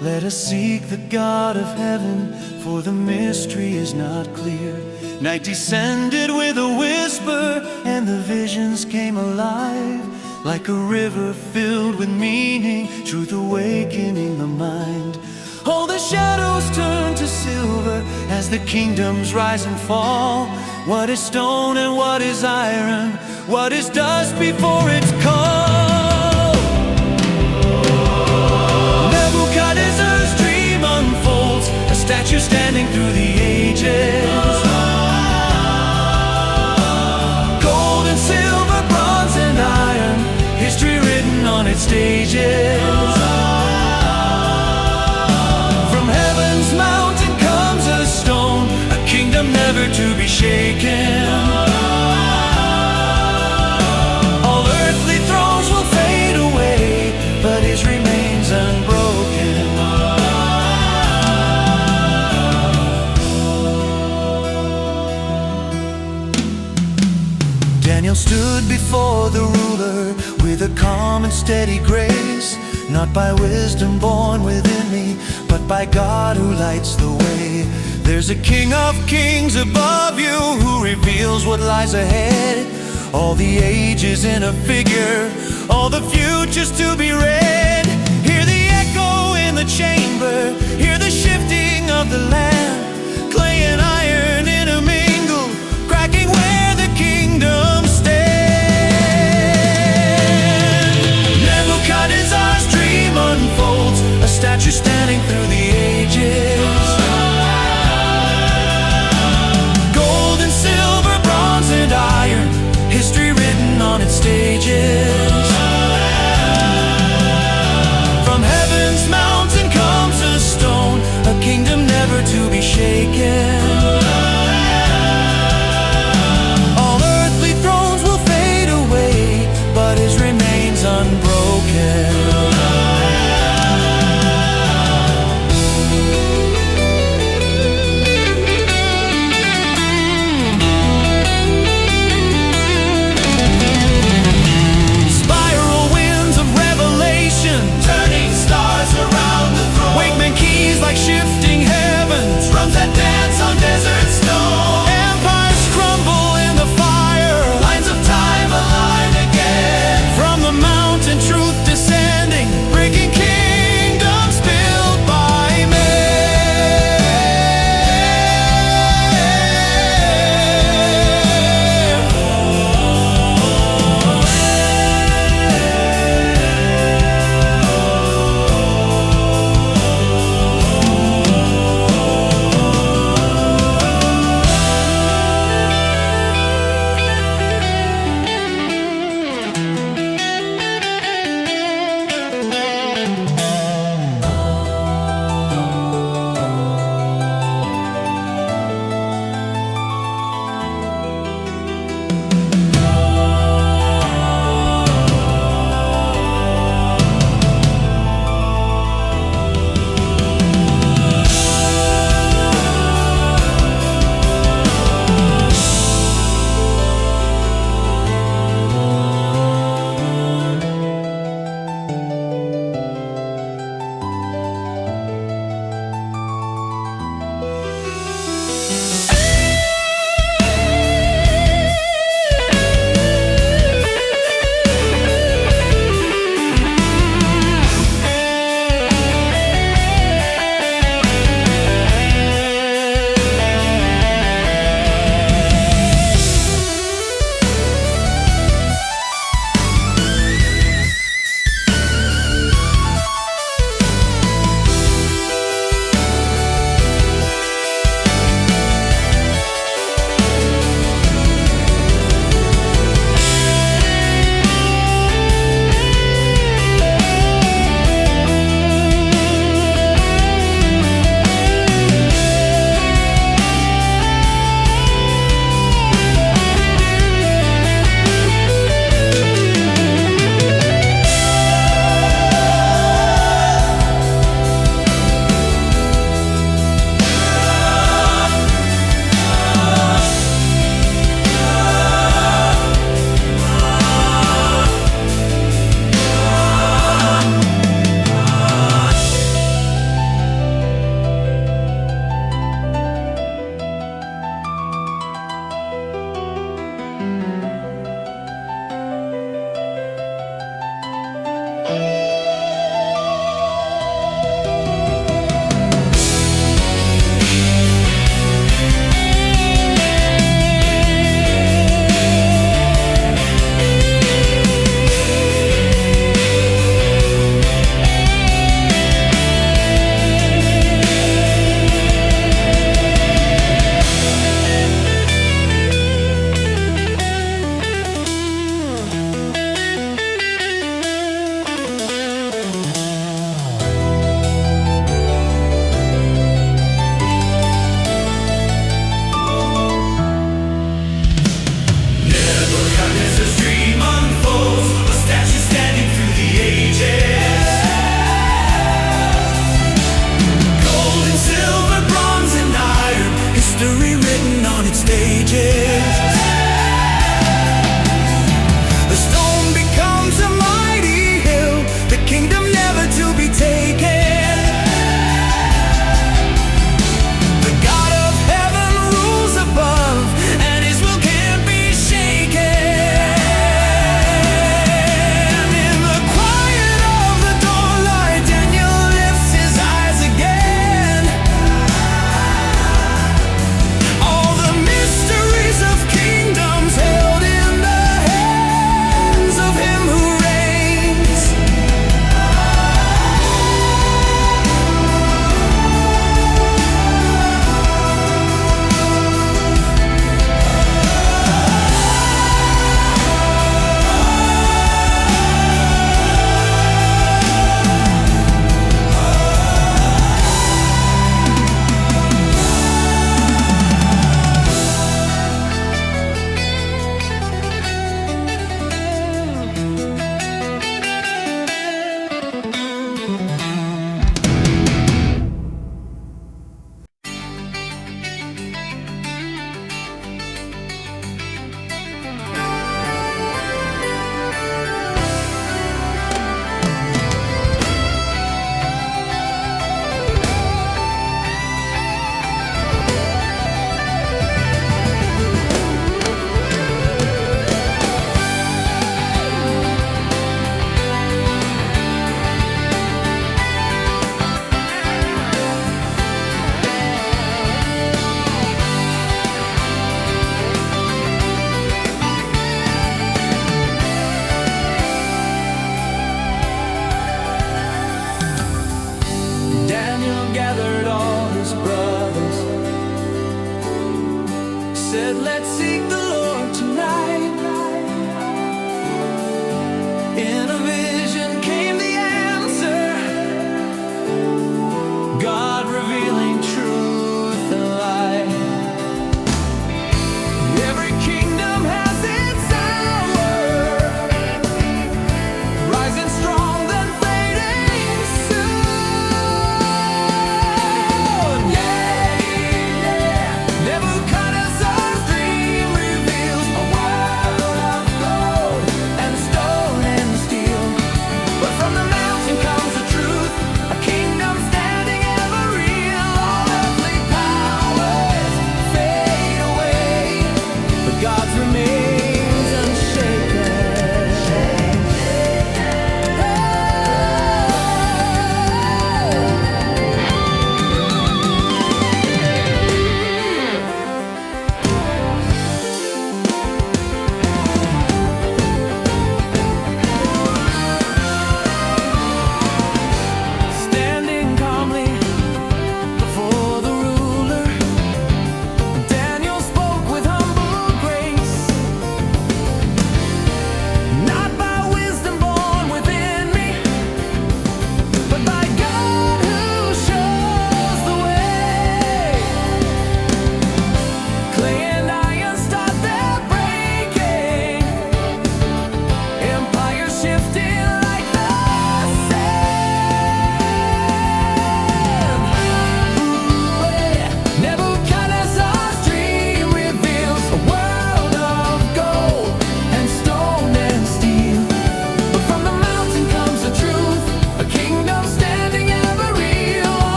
Let us seek the God of heaven, for the mystery is not clear. Night descended with a whisper, and the visions came alive, like a river filled with meaning, truth awakening the mind. All the shadows turn to silver as the kingdoms rise and fall. What is stone and what is iron? What is dust before its call? Nebuchadnezzar's dream unfolds, a statue standing through the ages. Gold and silver, bronze and iron, history written on its stages. From heaven's mountain comes a stone, a kingdom never to be shaken. All earthly thrones will fade away, but his remains unbroken. Daniel stood before the ruler with a calm and steady grace, not by wisdom born within me, but by God who lights the way. There's a King of Kings above you who reveals what lies ahead. All the ages in a figure, all the futures to be read. Hear the echo in the chamber, hear the shifting of the land. Clay and iron intermingle, cracking where the kingdom stand. Nebuchadnezzar's dream unfolds, a statue standing through the ages. Gold and silver, bronze and iron, history written on its stages. From heaven's mountain comes a stone, a kingdom never to be shaken.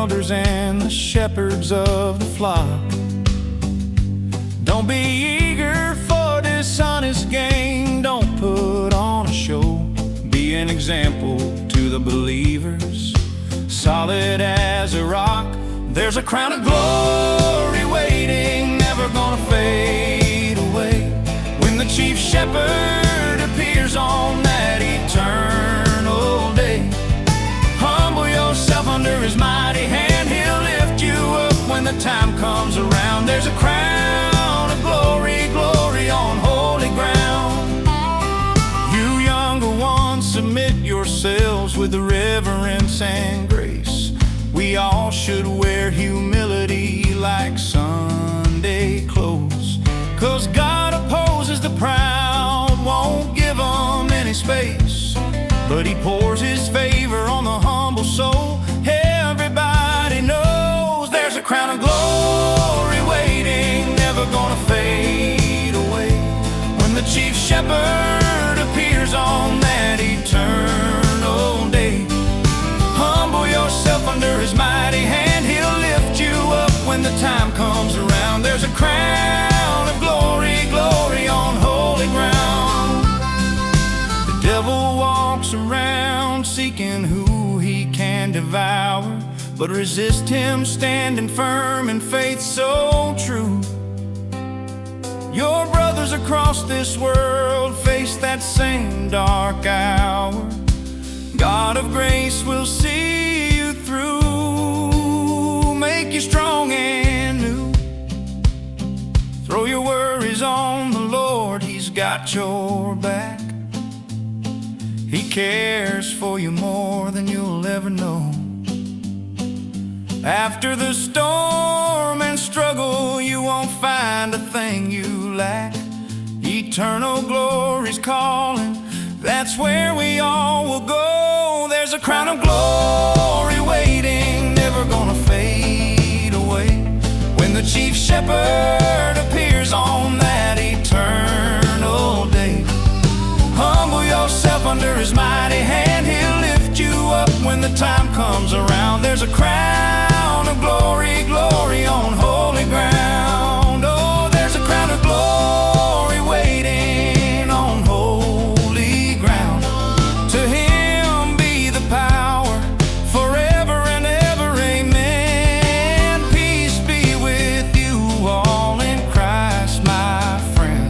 elders and the shepherds of the flock. Don't be eager for dishonest gain. Don't put on a show. Be an example to the believers, solid as a rock. There's a crown of glory waiting, never gonna fade away, when the chief shepherd appears on that eternal day. Humble yourself under his mighty hand. He'll lift you up when the time comes around. There's a crown of glory, glory on holy ground. You younger ones, submit yourselves with reverence and grace. We all should wear humility like Sunday clothes, 'cause God opposes the proud, won't give them any space, but he pours his favor on the humble soul. Everybody knows there's a crown of glory waiting, never gonna fade away, when the chief shepherd appears on that eternal day. Humble yourself under his mighty hand. He'll lift you up when the time comes around. There's a crown of glory, glory on holy ground. The devil walks around seeking who he can devour, but resist him standing firm in faith so true. Your brothers across this world face that same dark hour. God of grace will see you through, make you strong and new. Throw your worries on the Lord, he's got your back. He cares for you more than you'll ever know. After the storm and struggle, you won't find a thing you lack. Eternal glory's calling, that's where we all will go. There's a crown of glory waiting, never gonna fade away, when the chief shepherd appears on that eternal day. Humble yourself under his mighty hand. He'll lift you up when the time comes around. There's a crown of glory, glory on holy ground. Oh, there's a crown of glory waiting on holy ground. To him be the power forever and ever, amen. Peace be with you all in Christ, my friend.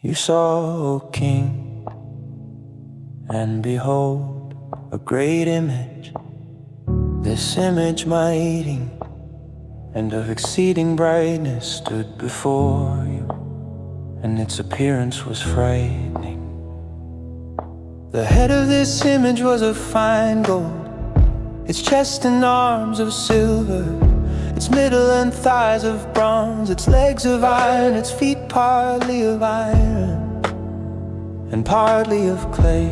You saw, O King, and behold, a great image. This image mighty and of exceeding brightness stood before you, and its appearance was frightening. The head of this image was of fine gold, its chest and arms of silver, its middle and thighs of bronze, its legs of iron, its feet partly of iron and partly of clay.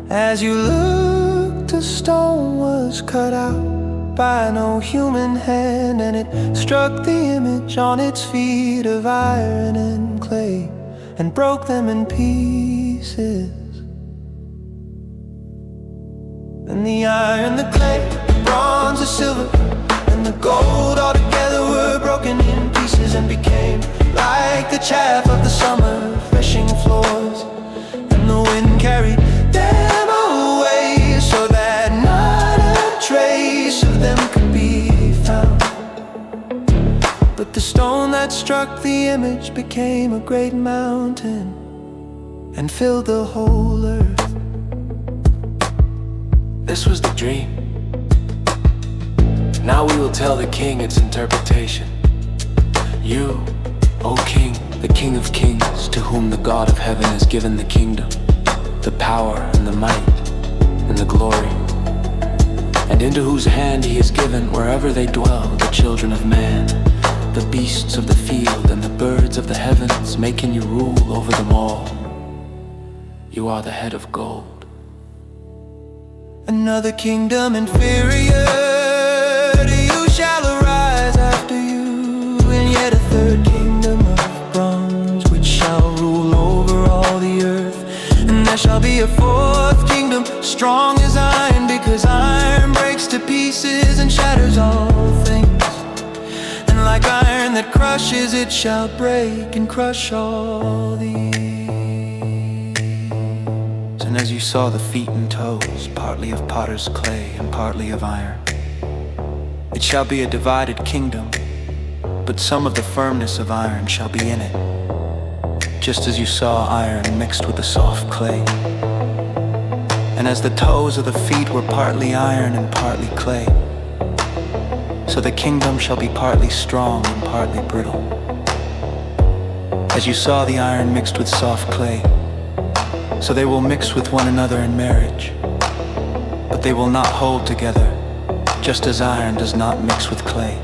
As you looked, a stone was cut out by no human hand, and it struck the image on its feet of iron and clay and broke them in pieces. And the iron, the clay, the bronze, the silver, and the gold all together were broken in pieces and became like the chaff of the summer threshing floors. And the wind carried them away, so that not a trace of them could be found. But the stone that struck the image became a great mountain and filled the whole earth. This was the dream. Now we will tell the king its interpretation. You, O King, the King of Kings, to whom the God of heaven has given the kingdom, the power and the might and the glory, and into whose hand he has given, wherever they dwell, the children of man, the beasts of the field and the birds of the heavens, making you rule over them all. You are the head of gold. Another kingdom inferior to you shall arise after you, and yet ashes it shall break and crush all these. And as you saw the feet and toes, partly of potter's clay and partly of iron, it shall be a divided kingdom, but some of the firmness of iron shall be in it, just as you saw iron mixed with the soft clay. And as the toes of the feet were partly iron and partly clay, so the kingdom shall be partly strong and partly brittle. As you saw the iron mixed with soft clay, so they will mix with one another in marriage, but they will not hold together, just as iron does not mix with clay.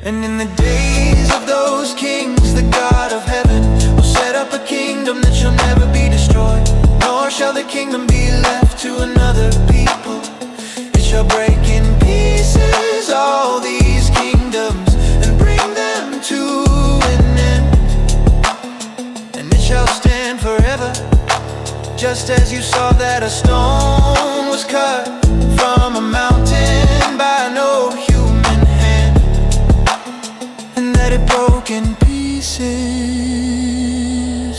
And in the days of those kings, the God of heaven will set up a kingdom that shall never be destroyed, nor shall the kingdom be left to another people. It shall break in pieces all these kingdoms and bring them to an end, and it shall stand forever, just as you saw that a stone was cut from a mountain by no human hand, and that it broke in pieces,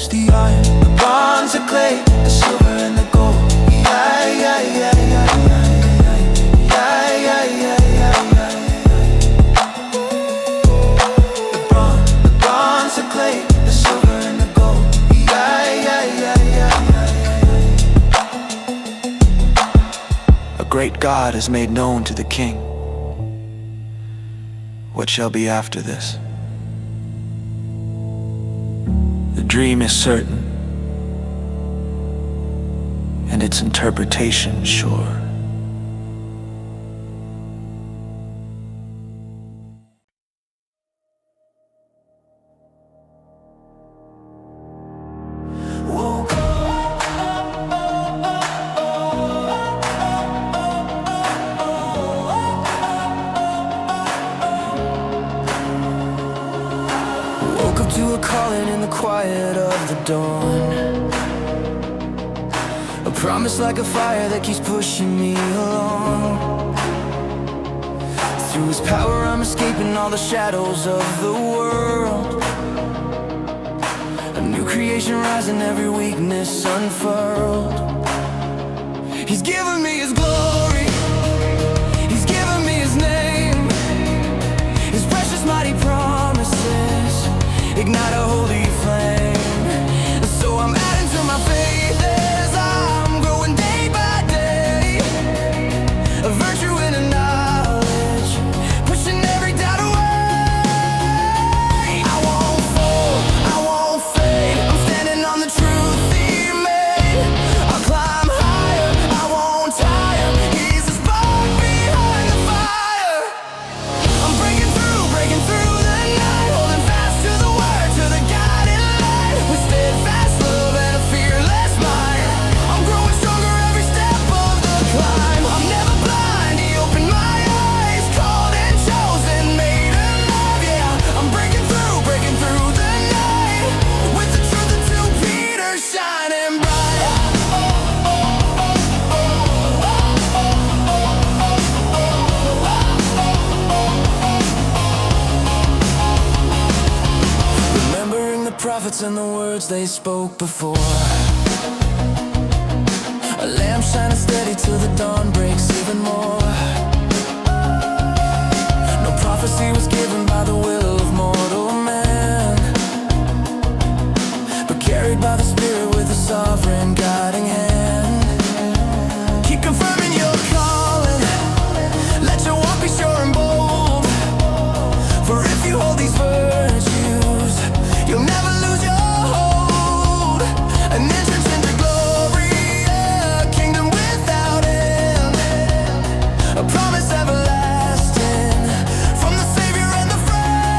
the iron, the bronze, the clay, the silver and the gold. Yeah, yeah, yeah, yeah, yeah, yeah, yeah, yeah, yeah, yeah. The bronze, the clay, the silver and the gold. Yeah, yeah, yeah, yeah, yeah. A great God is made known to the king. What shall be after this? The dream is certain, and its interpretation sure. Woke up to a calling in the quiet of the dawn, a promise like a fire that keeps pushing me along. Through His power I'm escaping all the shadows of the world, a new creation rising, every weakness unfurled. He's given me His glory, He's given me His name, His precious mighty promises ignite a holy flame. So I'm adding to my faith as I'm growing day by day, a virtue and a knowledge, pushing every doubt away. I won't fall, I won't fade, I'm standing on the truth He made. I'll climb higher, I won't tire, He's the spark behind the fire. I'm breaking through the night, holding fast to the word, to the guiding light, with steadfast love and a fearless mind. I'm growing stronger every step of the climb. I'm never blind, He opened my eyes, called and chosen, made alive. Yeah, I'm breaking through the night, with the truth of 2 Peter shining bright. Remembering the prophets and the words they spoke before, a lamp shining steady till the dawn breaks even more. No prophecy was given by the will of mortal man, but carried by the Spirit with a sovereign guiding hand. Keep confirming your calling, let your walk be sure and bold, for if you hold these virtues, you'll never lose your hold. An entrance into glory, a kingdom without end, a promise everlasting from the Savior and the friend.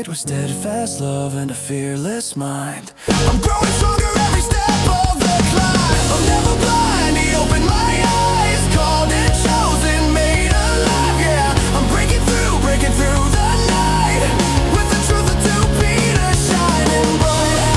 light with steadfast love and a fearless mind. I'm growing stronger every step of the climb. I'm never blind, he opened my eyes. Called and chosen, made alive, yeah. I'm breaking through the night. With the truth of 2 Peter shining bright.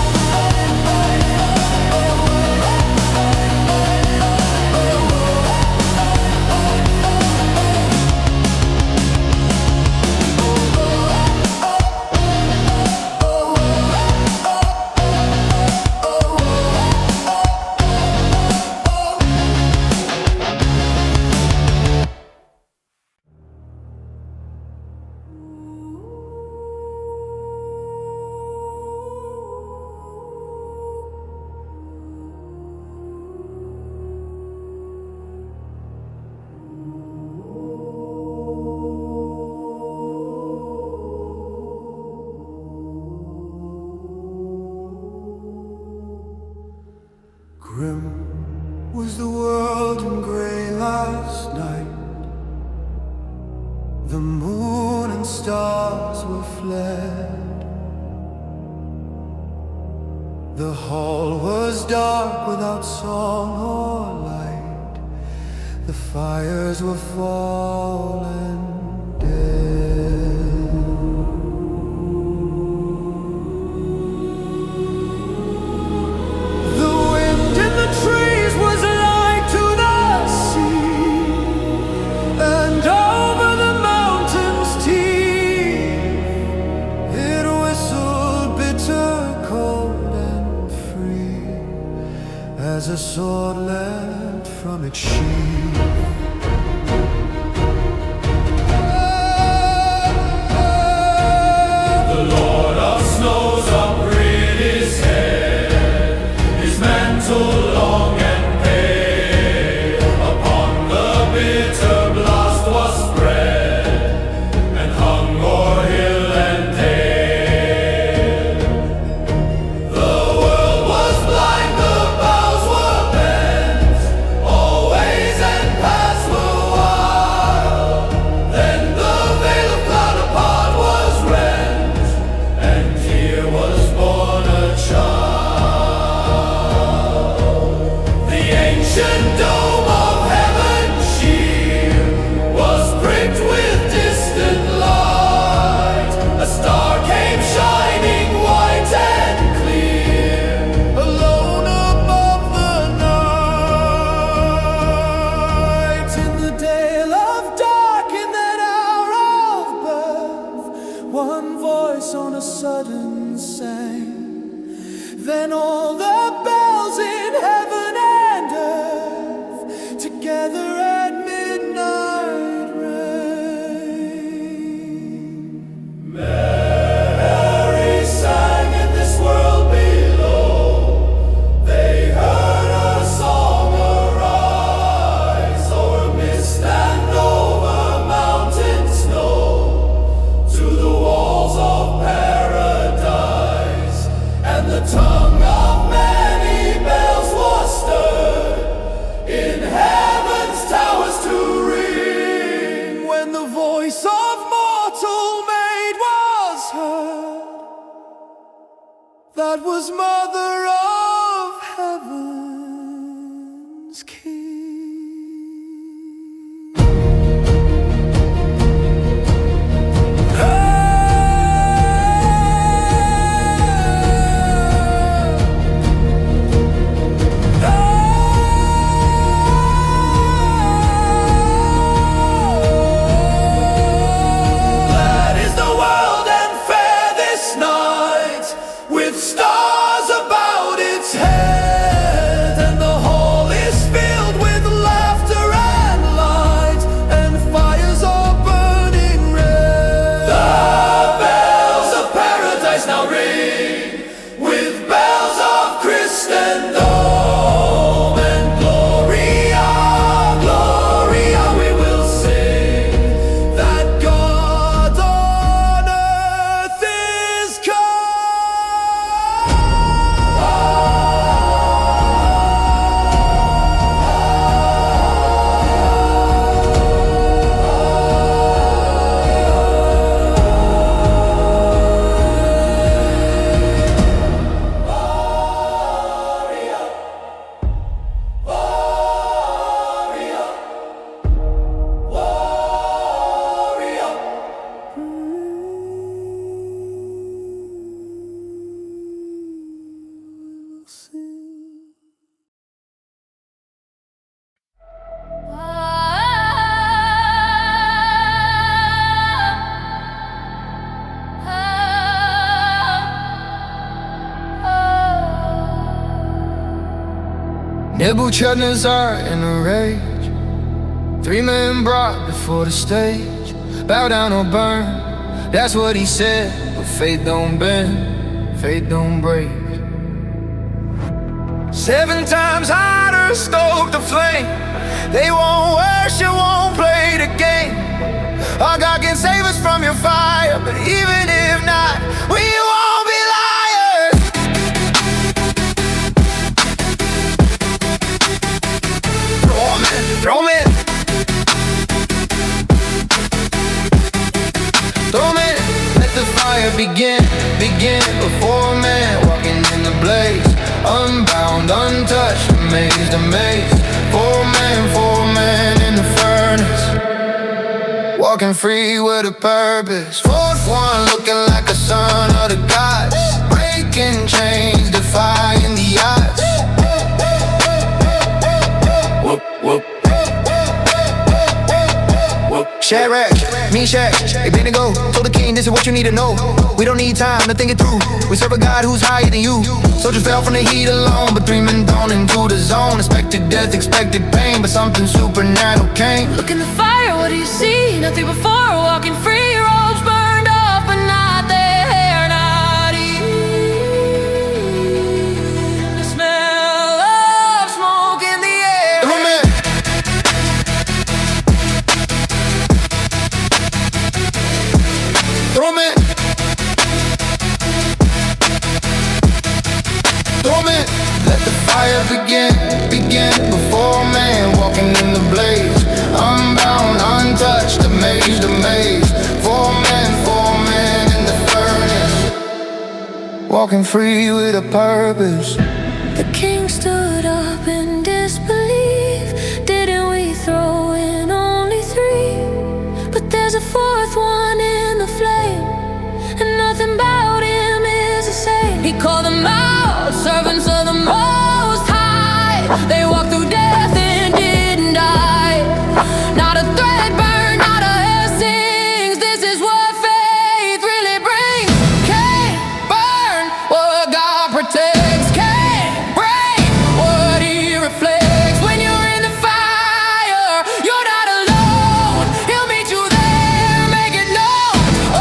Grim was the world and gray last night. The moon and stars were fled. The hall was dark without song or light. The fires were fallen dead. The wind in the trees was like to the sea, and over the mountains teeth it whistled bitter, cold and free, as a sword leapt from its sheath. The Lord of snows upbraid his head, his mantle long and pale. Upon the bitter blast was spread, and hung o'er hill and dale. The world was blind, the boughs were bent, all ways and paths were wild. Then the veil of cloud apart was rent, and here was born a child. The ancient dome of heaven's shield was pricked with distant light. A star came shining white and clear, Alone above the night. in the dale of dark, in that hour of birth, one voice on a sudden sang. Then all the bells in heaven and earth together at midnight rang. Mary sang in this world below. They heard her song arise o'er mist and over mountain snow, to the walls of paradise. And the tongue of many bells was stirred in heaven's towers to ring, when the voice of mortal maid was heard, that was mother of heaven's king. Glad is the world and fair this night, with stars about Nebuchadnezzar in a rage, 3 men brought before the stage. Bow down or burn, that's what he said. But faith don't bend, faith don't break. 7 times hotter, stoke the flame. They won't worship, won't play the game. Our God can save us from your fire, but even if not, we won't be liars. Throw 'em in. Throw 'em in. Let the fire begin before man walking in the blaze. Unbound, untouched, amazed. 4 men in the furnace, walking free with a purpose. 4th one looking like a son of the gods, breaking chains, defying the odds. Whoop, whoop. Shadrach, Meshach, Abednego told the king, this is what you need to know. We don't need time to think it through. We serve a God who's higher than you. Soldiers fell from the heat alone, but 3 men thrown into the zone. Expected death, expected pain, but something supernatural came. Look in the fire, what do you see? Nothing before, walking free. Robes burned off, but not there, not even the smell of smoke in the air. Throw 'em in. Throw 'em in. Let the fire begin before man walking in the blaze. Unbound, untouched, amazed. 4 men in the furnace, walking free with a purpose. The king stood up in disbelief. Didn't we throw in only 3? But there's a 4th one in the flame, and nothing about him is the same. He called them out, servants of the Most High. They walked through death and didn't die. Not a thread burned, not a hair sings. This is what faith really brings. Can't burn what God protects. Can't break what He reflects. When you're in the fire, you're not alone. He'll meet you there, make it known.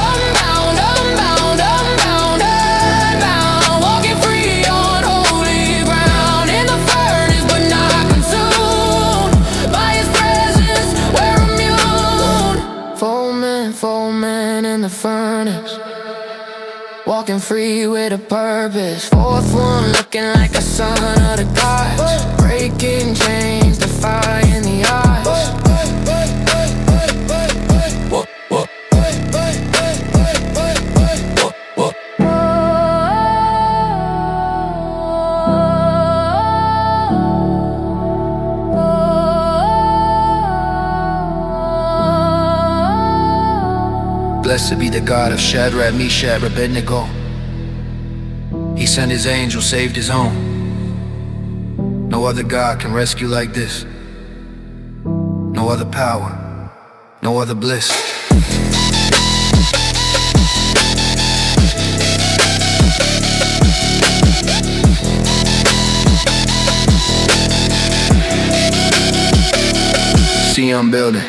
Unbound, unbound, unbound, unbound. Walking free on holy ground. In the furnace, but not consumed. By His presence, we're immune. 4 men in the furnace, walking free with a purpose. 4th one looking like a son of the gods, breaking chains, defying the odds. Whoop, whoop. Whoop, whoop. Blessed be the God of Shadrach, Meshach, Abednego. He sent His angel, saved His own. No other God can rescue like this. No other power, no other bliss. See, I'm building.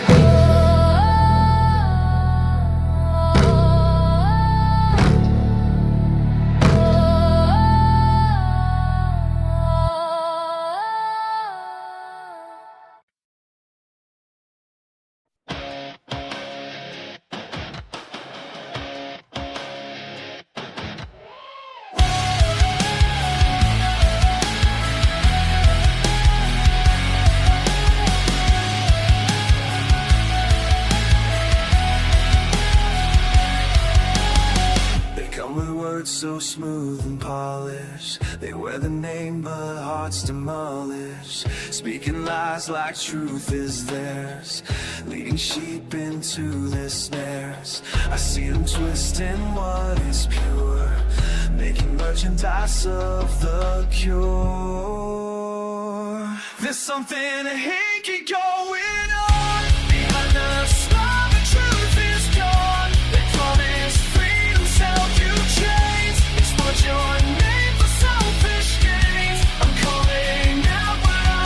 So smooth and polished, they wear the name but hearts demolished, speaking lies like truth is theirs, leading sheep into their snares. I see them twisting what is pure, making merchandise of the cure. There's something hinky going on behind the smile. The truth is gone. They promise freedom, sell you chains, exploit your name for selfish gains. I'm calling out, but I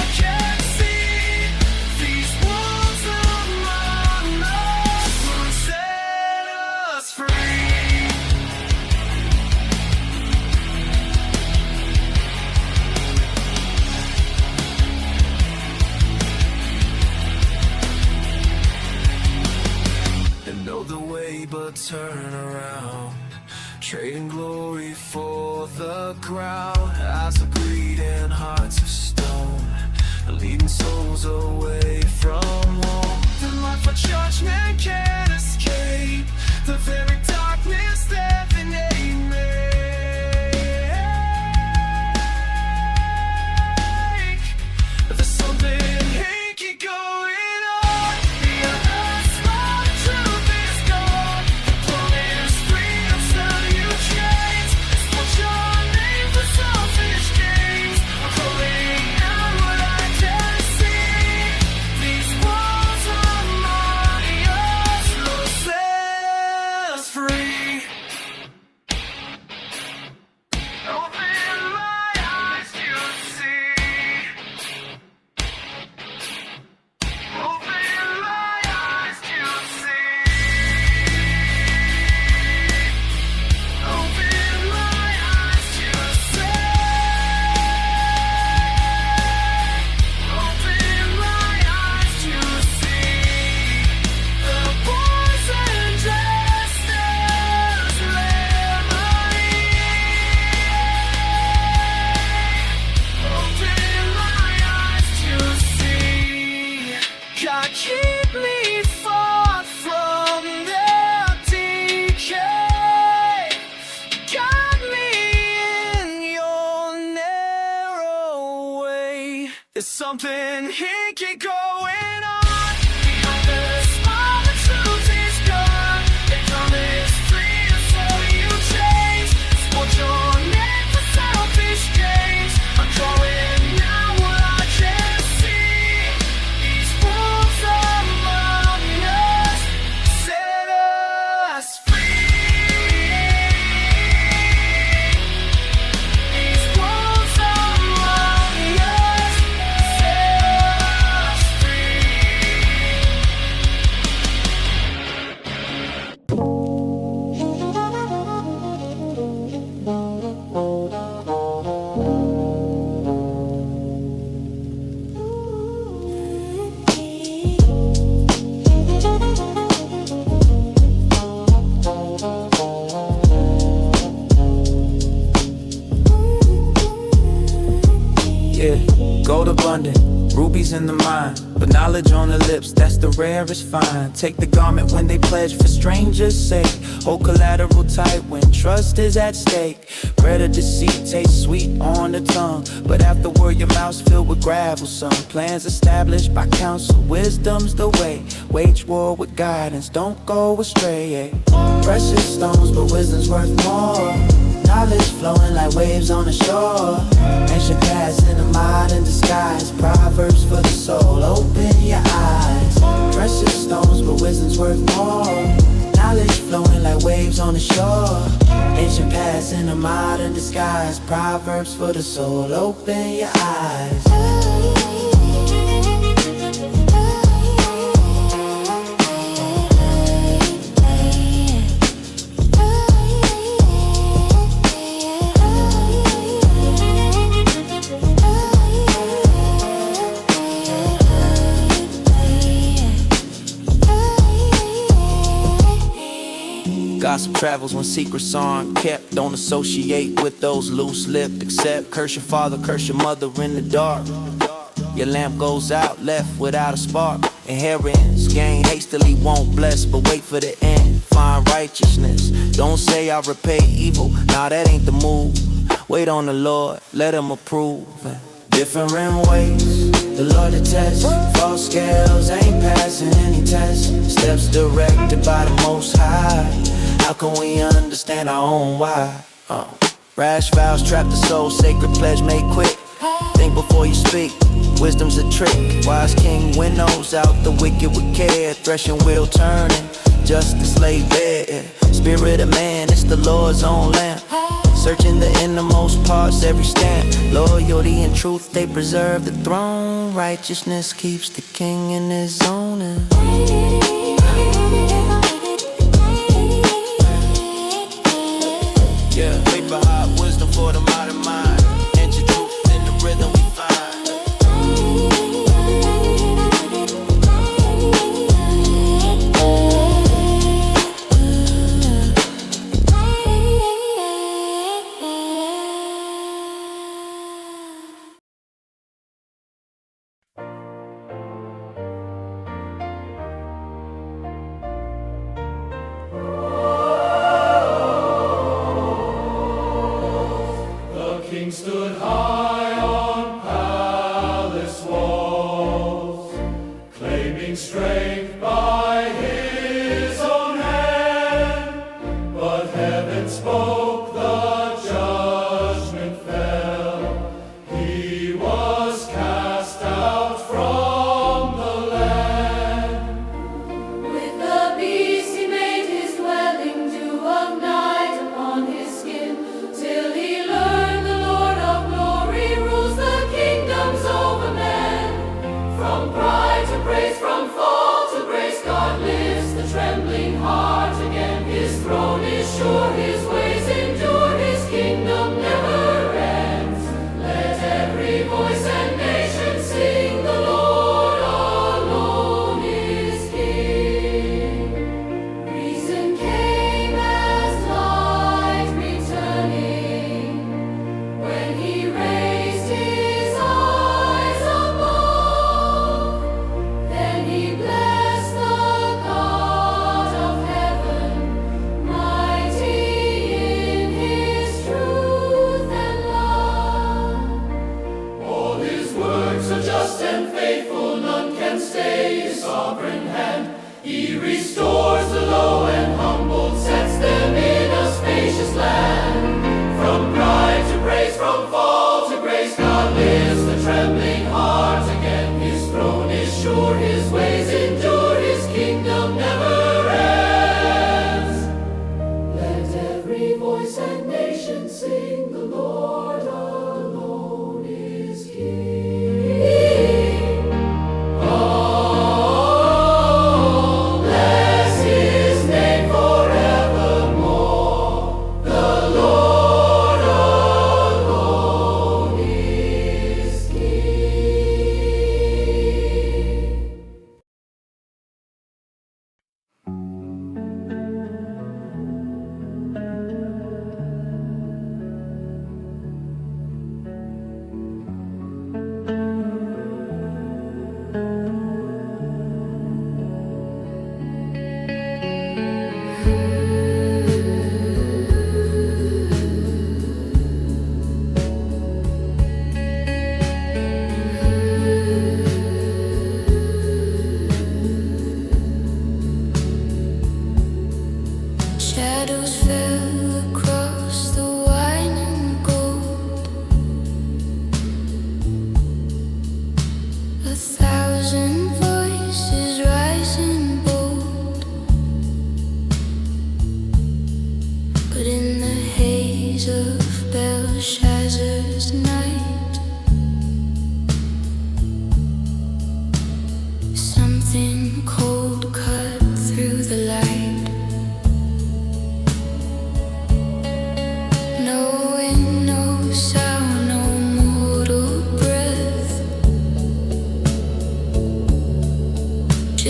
glory for the crowd, eyes of greed and hearts of stone, leading souls away from home. The life of judgment can't escape the very darkness that the name make. There's something hinky going on. The other small truth is gone. The promise freedom, some new chains. Split your name for selfish gains. I'm calling out what I can see. These walls are mine, yours, Lord, set us free. Open my eyes to see. Open my eyes to see. Open my eyes to see. Open my eyes to see. The poison justice remedy. Open my eyes to see. God, keep me far from their decay. Guide me in your narrow way. There's something hinky going on. The small truth is gone. They promise freedom, so you change. Sport your neck for selfish gains. I'm drawing now what I can see. These wolves are among us, set us free. These wolves are among us, set us free. Yeah, gold abundant, rubies in the mine, but knowledge on the lips, that's the rarest find. Take the garment when they pledge for strangers' sake. Hold collateral tight when trust is at stake. Bread of deceit tastes sweet on the tongue, but afterward your mouth's filled with gravel. Some plans established by counsel, wisdom's the way. Wage war with guidance, don't go astray. Yeah. Precious stones, but wisdom's worth more. Knowledge flowing like waves on the shore. Ancient past in a modern disguise. Proverbs for the soul, open your eyes. Precious stones, but wisdom's worth more. Knowledge flowing like waves on the shore. Ancient past in a modern disguise. Proverbs for the soul, open your eyes. Gossip travels when secrets aren't kept. Don't associate with those loose-lipped. Except curse your father, curse your mother in the dark. Your lamp goes out, left without a spark. Inheritance gained hastily won't bless, but wait for the end. Find righteousness. Don't say I'll repay evil. Nah, that ain't the move. Wait on the Lord, let him approve. Different ways, the Lord detests. False scales ain't passing any tests. Steps directed by the Most High. How can we understand our own why? Rash vows trap the soul, sacred pledge made quick. Think before you speak, wisdom's a trick. Wise king winnows out the wicked with care. Threshing wheel turning, justice laid bare. Spirit of man, it's the Lord's own lamp. Searching the innermost parts, every stamp. Loyalty and truth, they preserve the throne. Righteousness keeps the king in his zone. Yeah, paper hot wisdom for the modern mind. Ancient truth in the rhythm we find.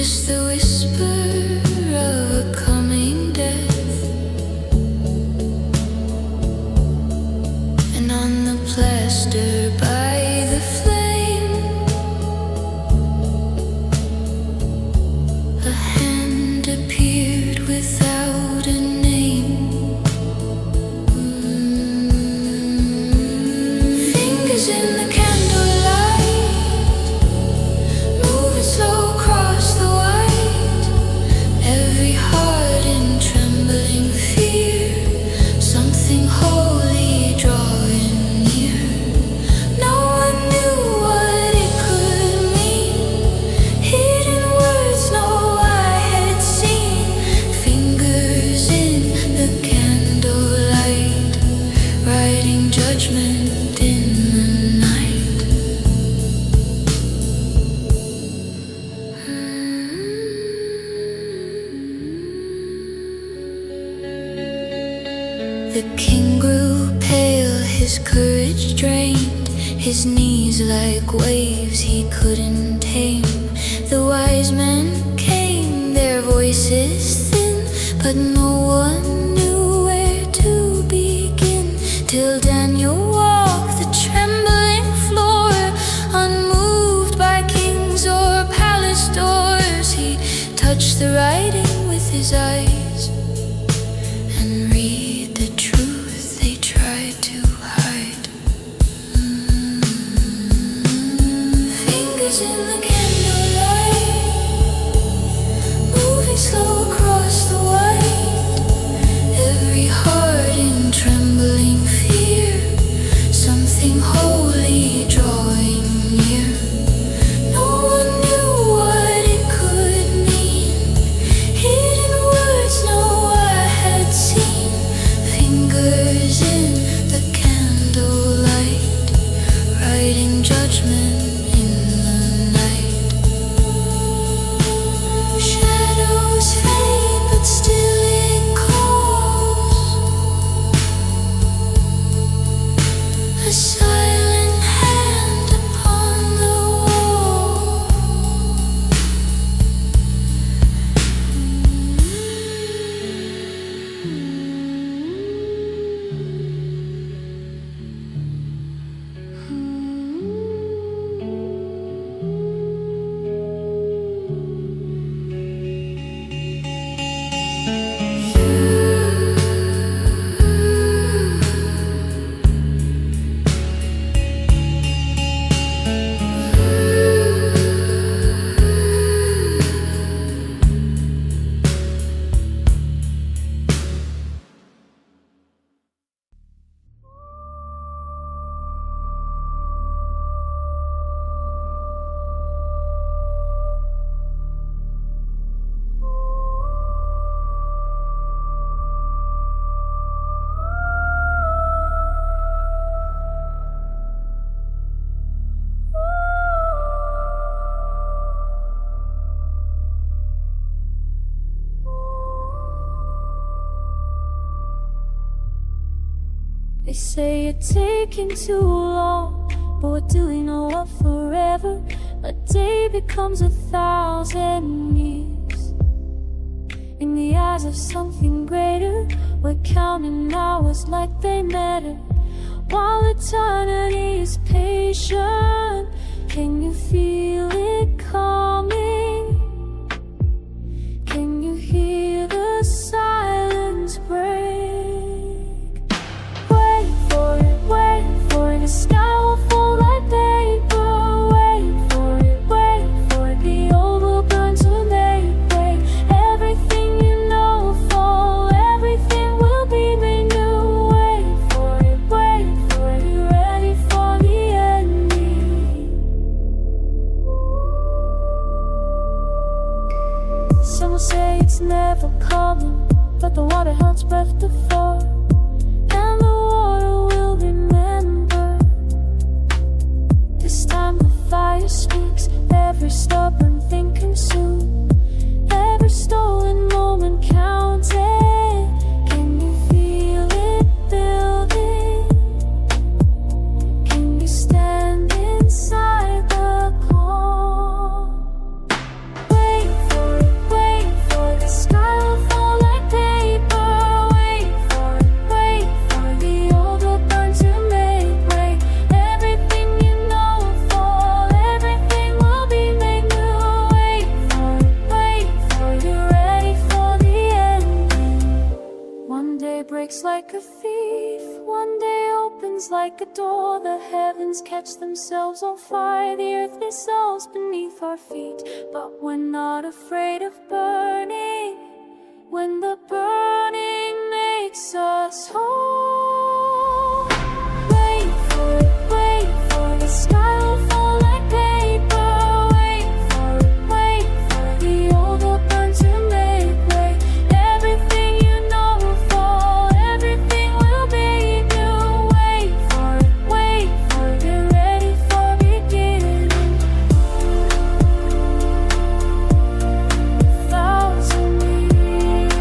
just the whisper of a coming death. And on the plaster by the flame, a hand appeared without a name. Fingers in the candlelight, moving slow across the white. Every heart in trembling fear, something holy drawing near. No one knew what it could mean. Hidden words no eye had seen. Fingers in the candlelight, writing judgment in the night. The king grew pale, his courage drained, his knees like waves he couldn't tame. The wise men came, their voices thin, but no one knew where to begin. Till Daniel walked the trembling floor, unmoved by kings or palace doors. He touched the writing with his eyes and read the truth they tried to hide. Fingers in the candlelight, moving slow across the white. Every heart in trembling fear, something holy drawing near. No one knew what it could mean. Hidden words no eye had seen. Fingers in the candlelight, writing judgment in the night. Shadows fade, but still it calls. A silent hand upon the wall. They say you're taking too long, but what do we know of forever? A day becomes 1,000 years. In the eyes of something greater, we're counting hours like they matter, while eternity is patient. Can you feel it coming? Can you hear the silence break? Wait for it, the sky will fall like paper. Wait for it, the old will burn till daybreak. Everything you know will fall, everything will be made new. Wait for it, be ready for the ending. opens like a door. The heavens catch themselves on fire. The earth dissolves beneath our feet. But we're not afraid of burning, when the burning makes us whole. Wait for it, wait for it. The sky will fall like paper. Wait for it, wait for it. The old will burn to make way. Everything you know will fall. Everything will be new. Wait for it, wait for it. Get ready for beginning. 1,000 years,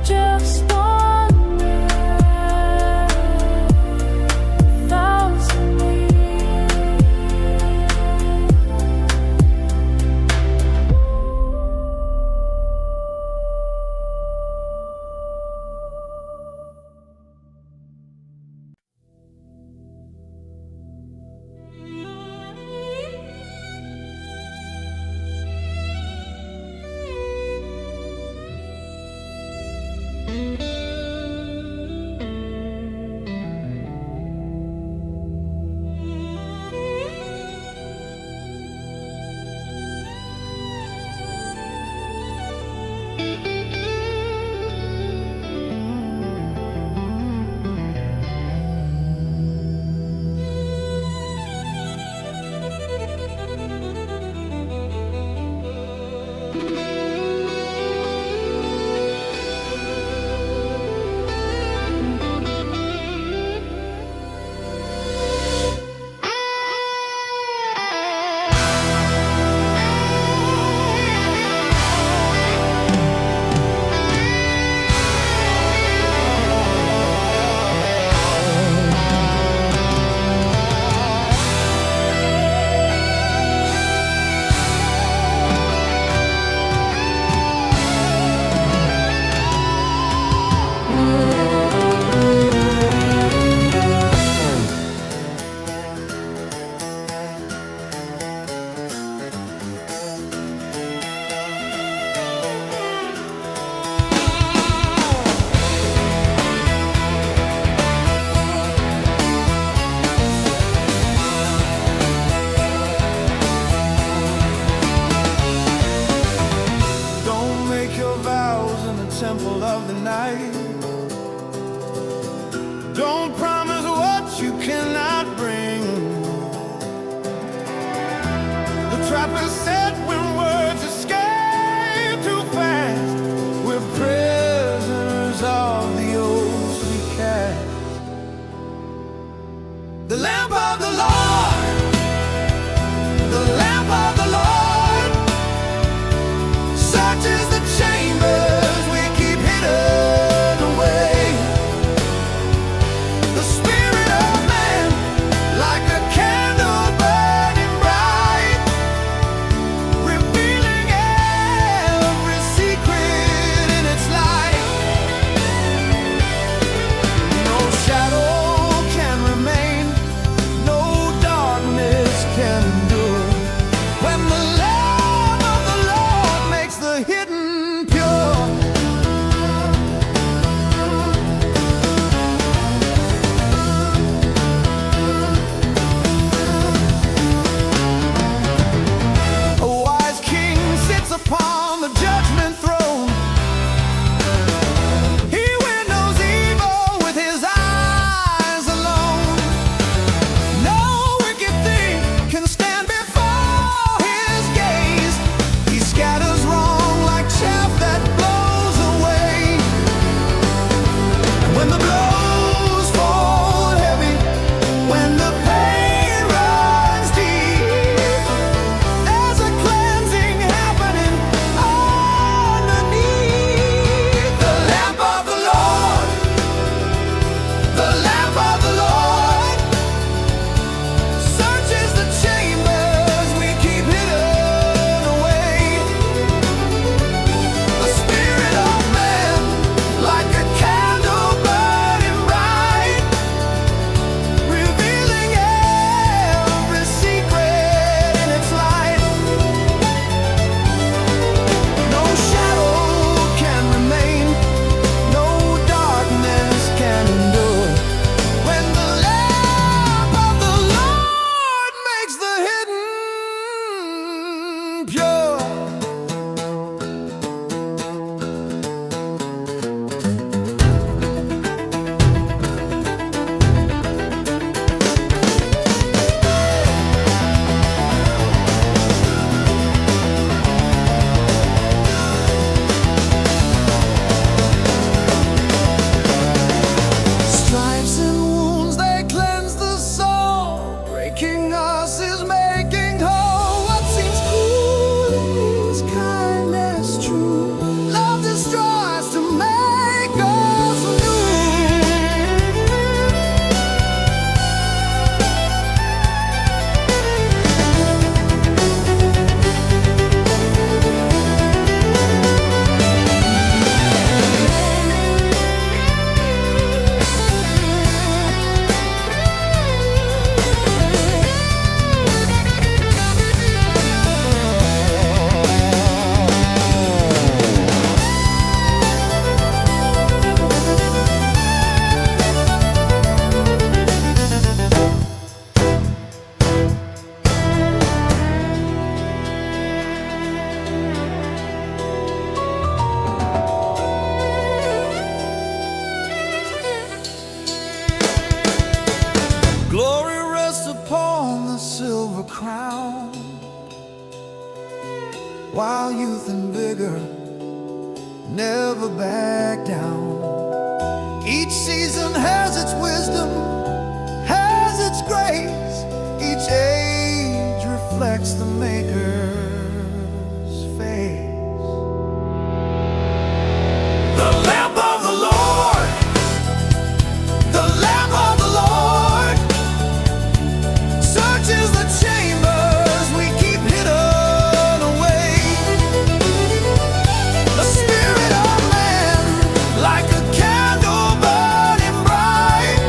just one year. 1,000 years. Don't make your vows in the temple of the night. Don't promise what you cannot bring. The trap is set when words escape too fast. We're prisoners of the oaths we cast. The lamp of the Lord, the lamp of the Lord, searches the chambers we keep hidden away. The crown, while youth and vigor never back down. Each season has its wisdom, has its grace. Each age reflects the Maker's face. The lamp of the Lord, The lamp of the Lord searches the chambers we keep hidden away. The spirit of man, like a candle burning bright,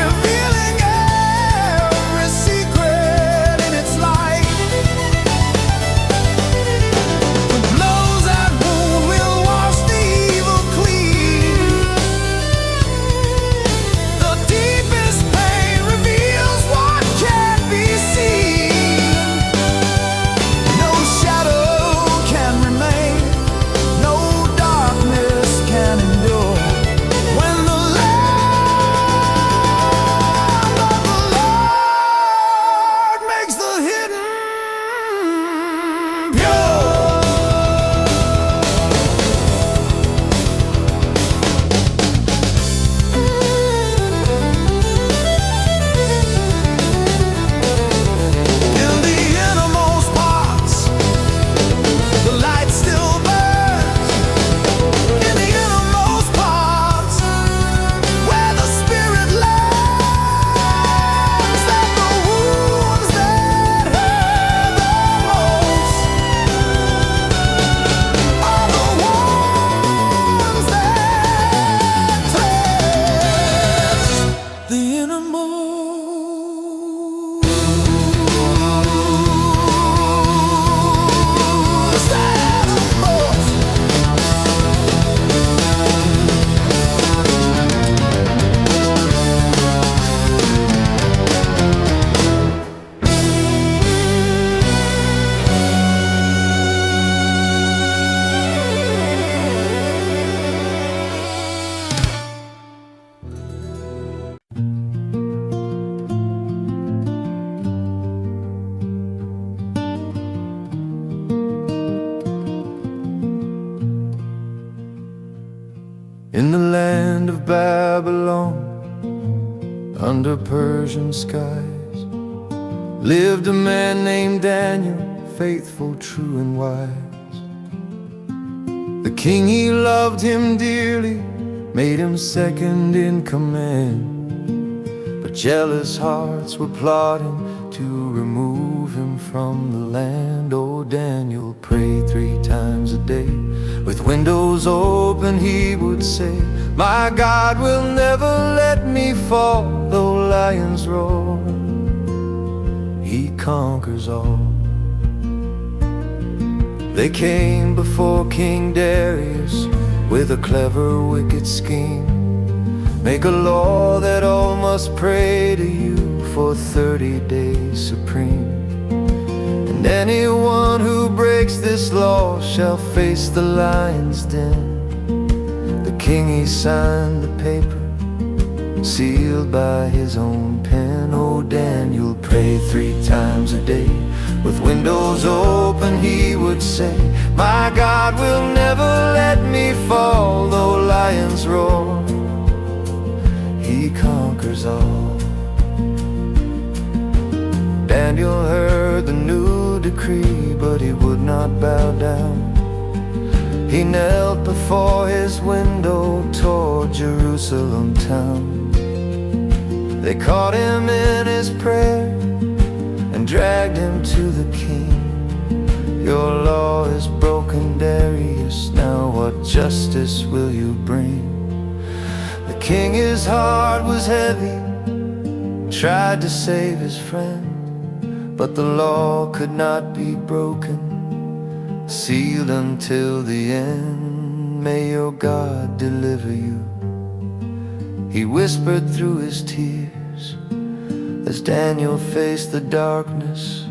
revealing every secret in its light. The blows that wound will wash the evil clean. The deepest pain reveals what can't be seen. No shadow can remain, no darkness can endure. When the Lamb of the Lord makes the hidden pure. In the innermost parts, the light still burns. In the innermost parts, where the Spirit lands, that the wounds that hurt the most are the ones that touch the innermost. In the land of Babylon, under Persian skies, lived a man named Daniel, faithful, true, and wise. The king, he loved him dearly, made him second in command. But jealous hearts were plotting to remove him from the land. Oh, Daniel prayed 3 times a day. With windows open he would say, my God will never let me fall. Though lions roar, he conquers all. They came before King Darius with a clever, wicked scheme. Make a law that all must pray to you for 30 days supreme. And anyone who breaks this law shall face the lion's den. The king, he signed the paper, sealed by his own pen. Oh, Daniel prayed 3 times a day. With windows open he would say, my God will never let me fall. Though lions roar, he conquers all. Daniel heard the new decree, but he would not bow down. He knelt before his window toward Jerusalem town. They caught him in his prayer and dragged him to the king. Your law is broken, Darius, now what justice will you bring? The king, his heart was heavy, tried to save his friend. But the law could not be broken, sealed until the end. May your God deliver you, he whispered through his tears, as Daniel faced the darkness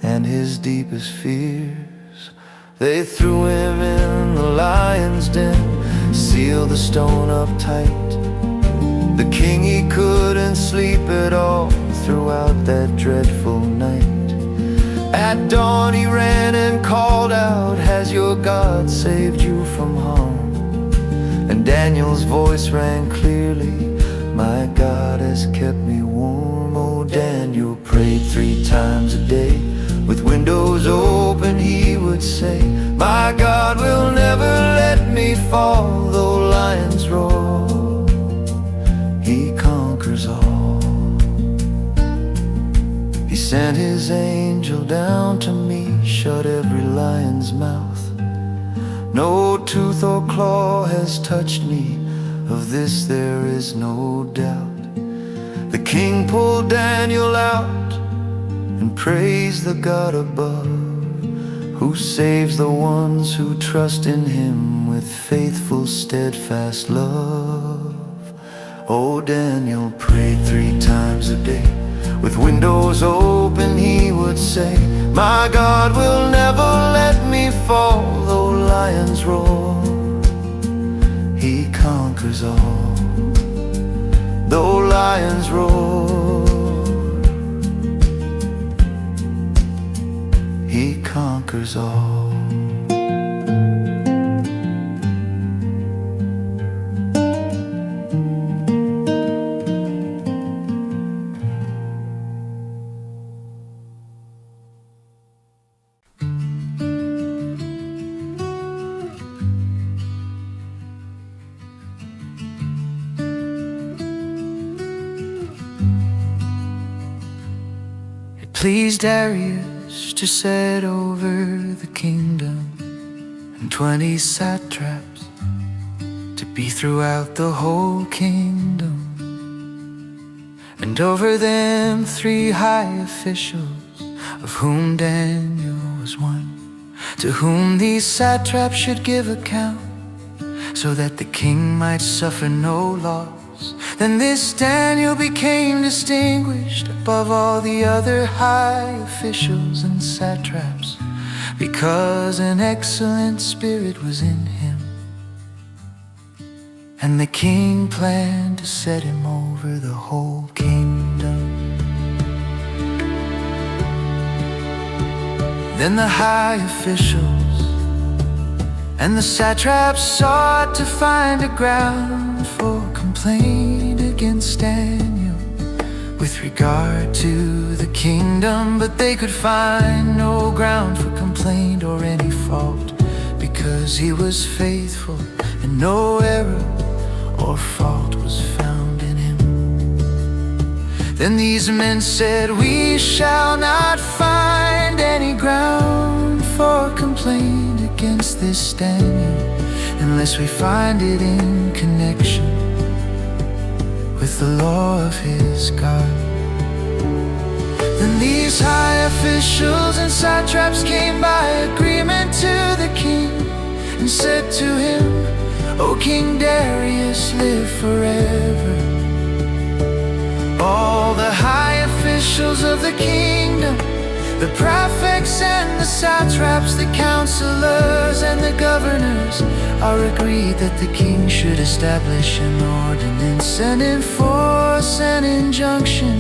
and his deepest fears. They threw him in the lion's den, sealed the stone up tight, The king, he couldn't sleep at all throughout that dreadful night. At dawn he ran and called out, "Has your God saved you from harm?" And Daniel's voice rang clearly, "My God has kept me warm." Oh, Daniel prayed 3 times a day. With windows open he would say, "My God will never let me fall, though lions roar. He conquers all." He sent his angel down to me, shut every lion's mouth. No tooth or claw has touched me, of this there is no doubt. The king pulled Daniel out and praised the God above, who saves the ones who trust in him with faithful, steadfast love. Oh, Daniel prayed 3 times a day. With windows open he would say, "My God will never let me fall, though lions roar. He conquers all, though lions roar. He conquers all." Pleased Darius to set over the kingdom and 20 satraps to be throughout the whole kingdom, and over them 3 high officials, of whom Daniel was one, to whom these satraps should give account, so that the king might suffer no loss. Then this Daniel became distinguished above all the other high officials and satraps, because an excellent spirit was in him. And the king planned to set him over the whole kingdom. Then the high officials and the satraps sought to find a ground for complaint against Daniel with regard to the kingdom, but they could find no ground for complaint or any fault, because he was faithful and no error or fault was found in him. Then these men said, "We shall not find any ground for complaint against this Daniel, unless we find it in connection with the law of his God." Then these high officials and satraps came by agreement to the king and said to him, "O King Darius, live forever." All the high officials of the kingdom, the prefects and the satraps, the counselors and the governors, are agreed that the king should establish an ordinance and enforce an injunction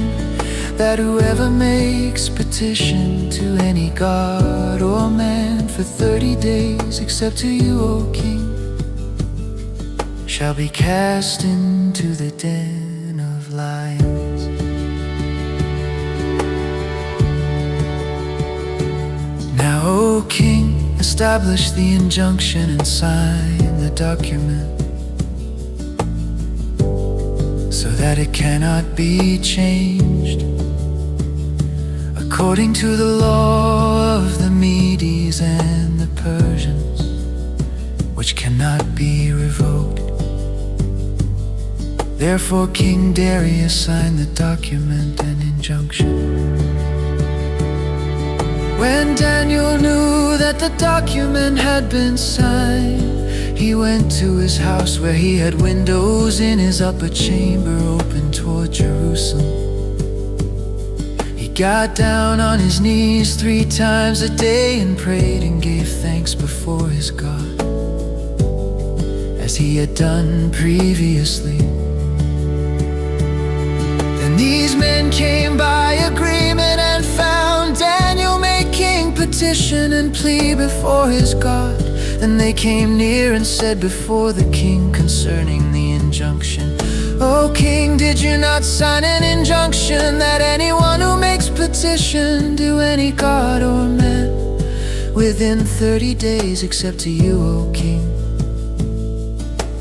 that whoever makes petition to any god or man for 30 days, except to you, O king, shall be cast into the den of lions. Now, O king, establish the injunction and sign the document, so that it cannot be changed, according to the law of the Medes and the Persians, which cannot be revoked. Therefore King Darius signed the document and injunction. When Daniel knew that the document had been signed, he went to his house, where he had windows in his upper chamber open toward Jerusalem. He got down on his knees 3 times a day and prayed and gave thanks before his God, as he had done previously. petition and plea before his God. Then they came near and said before the king concerning the injunction, O king, did you not sign an injunction that anyone who makes petition to any god or man within 30 days, except to you, O king,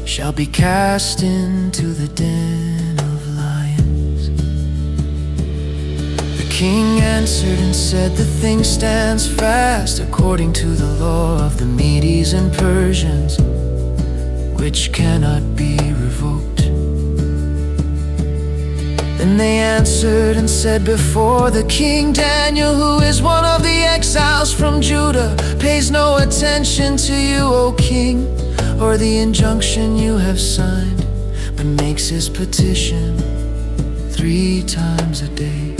shall be cast into the den of lions? The king answered and said, the thing stands fast according to the law of the Medes and Persians, which cannot be revoked. Then they answered and said before the king, Daniel, who is one of the exiles from Judah, pays no attention to you, O king, or the injunction you have signed, but makes his petition 3 times a day.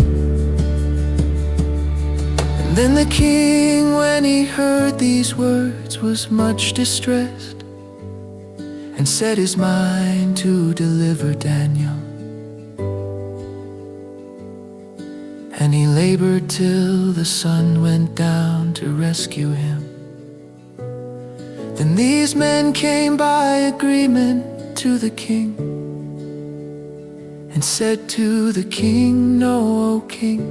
And then the king, when he heard these words, was much distressed, and set his mind to deliver Daniel. And he labored till the sun went down to rescue him. Then these men came by agreement to the king, and said to the king, Know, O king,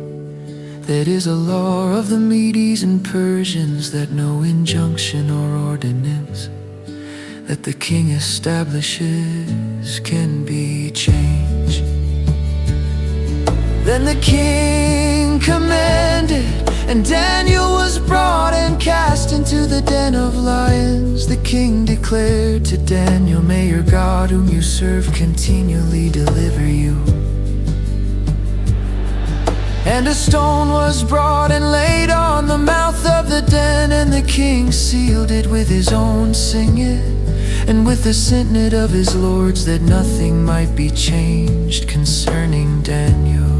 that is a law of the Medes and Persians, that no injunction or ordinance that the king establishes can be changed. Then the king commanded, and Daniel was brought and cast into the den of lions. The king declared to Daniel, May your God whom you serve continually deliver you. And a stone was brought and laid on the mouth of the den, and the king sealed it with his own signet, and with the signet of his lords, that nothing might be changed concerning Daniel.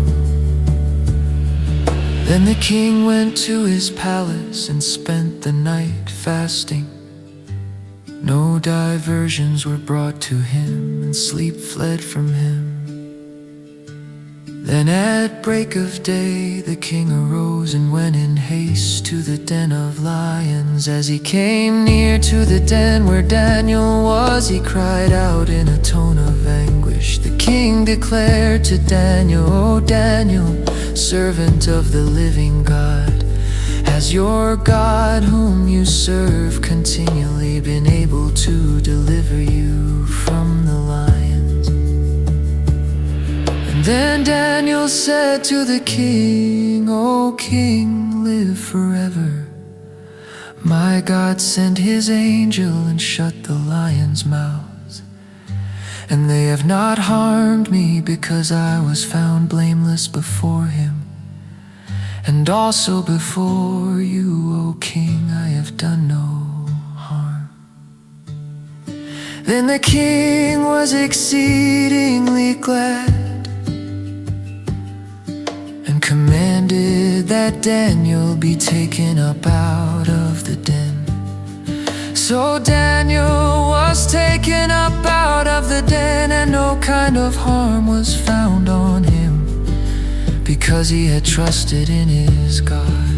Then the king went to his palace and spent the night fasting. No diversions were brought to him, and sleep fled from him. Then at break of day the king arose and went in haste to the den of lions. As he came near to the den where Daniel was, he cried out in a tone of anguish. The king declared to Daniel, O Daniel, servant of the living God, has your God whom you serve continually been able to deliver you from the lions? And then Daniel said to the king, O king, live forever. My God sent his angel and shut the lions' mouths, and they have not harmed me, because I was found blameless before him. And also before you, O king, I have done no harm. Then the king was exceedingly glad, and commanded that Daniel be taken up out of the den. So Daniel was taken up out of the den, and no kind of harm was found on him, because he had trusted in his God.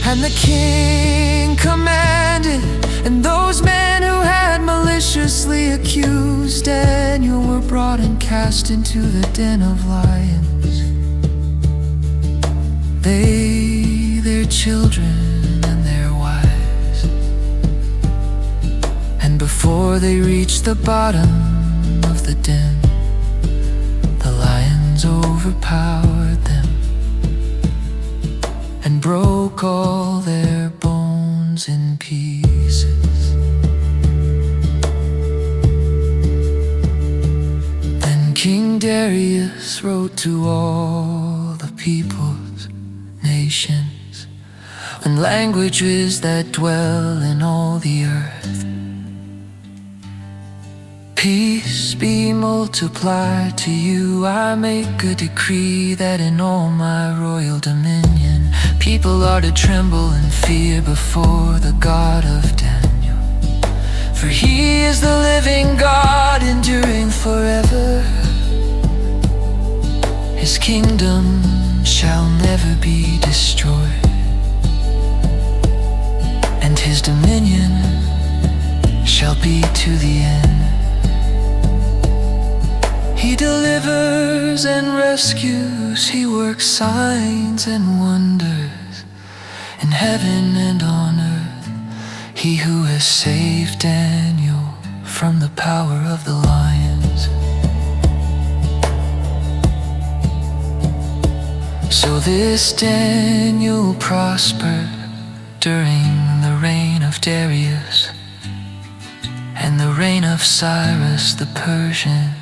And the king commanded, and those men who had maliciously accused Daniel were brought and cast into the den of lions. They, their children, and their wives. And before they reached the bottom of the den, the lions overpowered them and broke all their bones in pieces. Then King Darius wrote to all the peoples, nations, and languages that dwell in all the earth, peace be multiplied to you. I make a decree that in all my royal dominion, people are to tremble and fear before the God of Daniel. For he is the living God, enduring forever. His kingdom shall never be destroyed. delivers and rescues, he works signs and wonders in heaven and on earth. He who has saved Daniel from the power of the lions. So this Daniel prospered during the reign of Darius and the reign of Cyrus the Persian.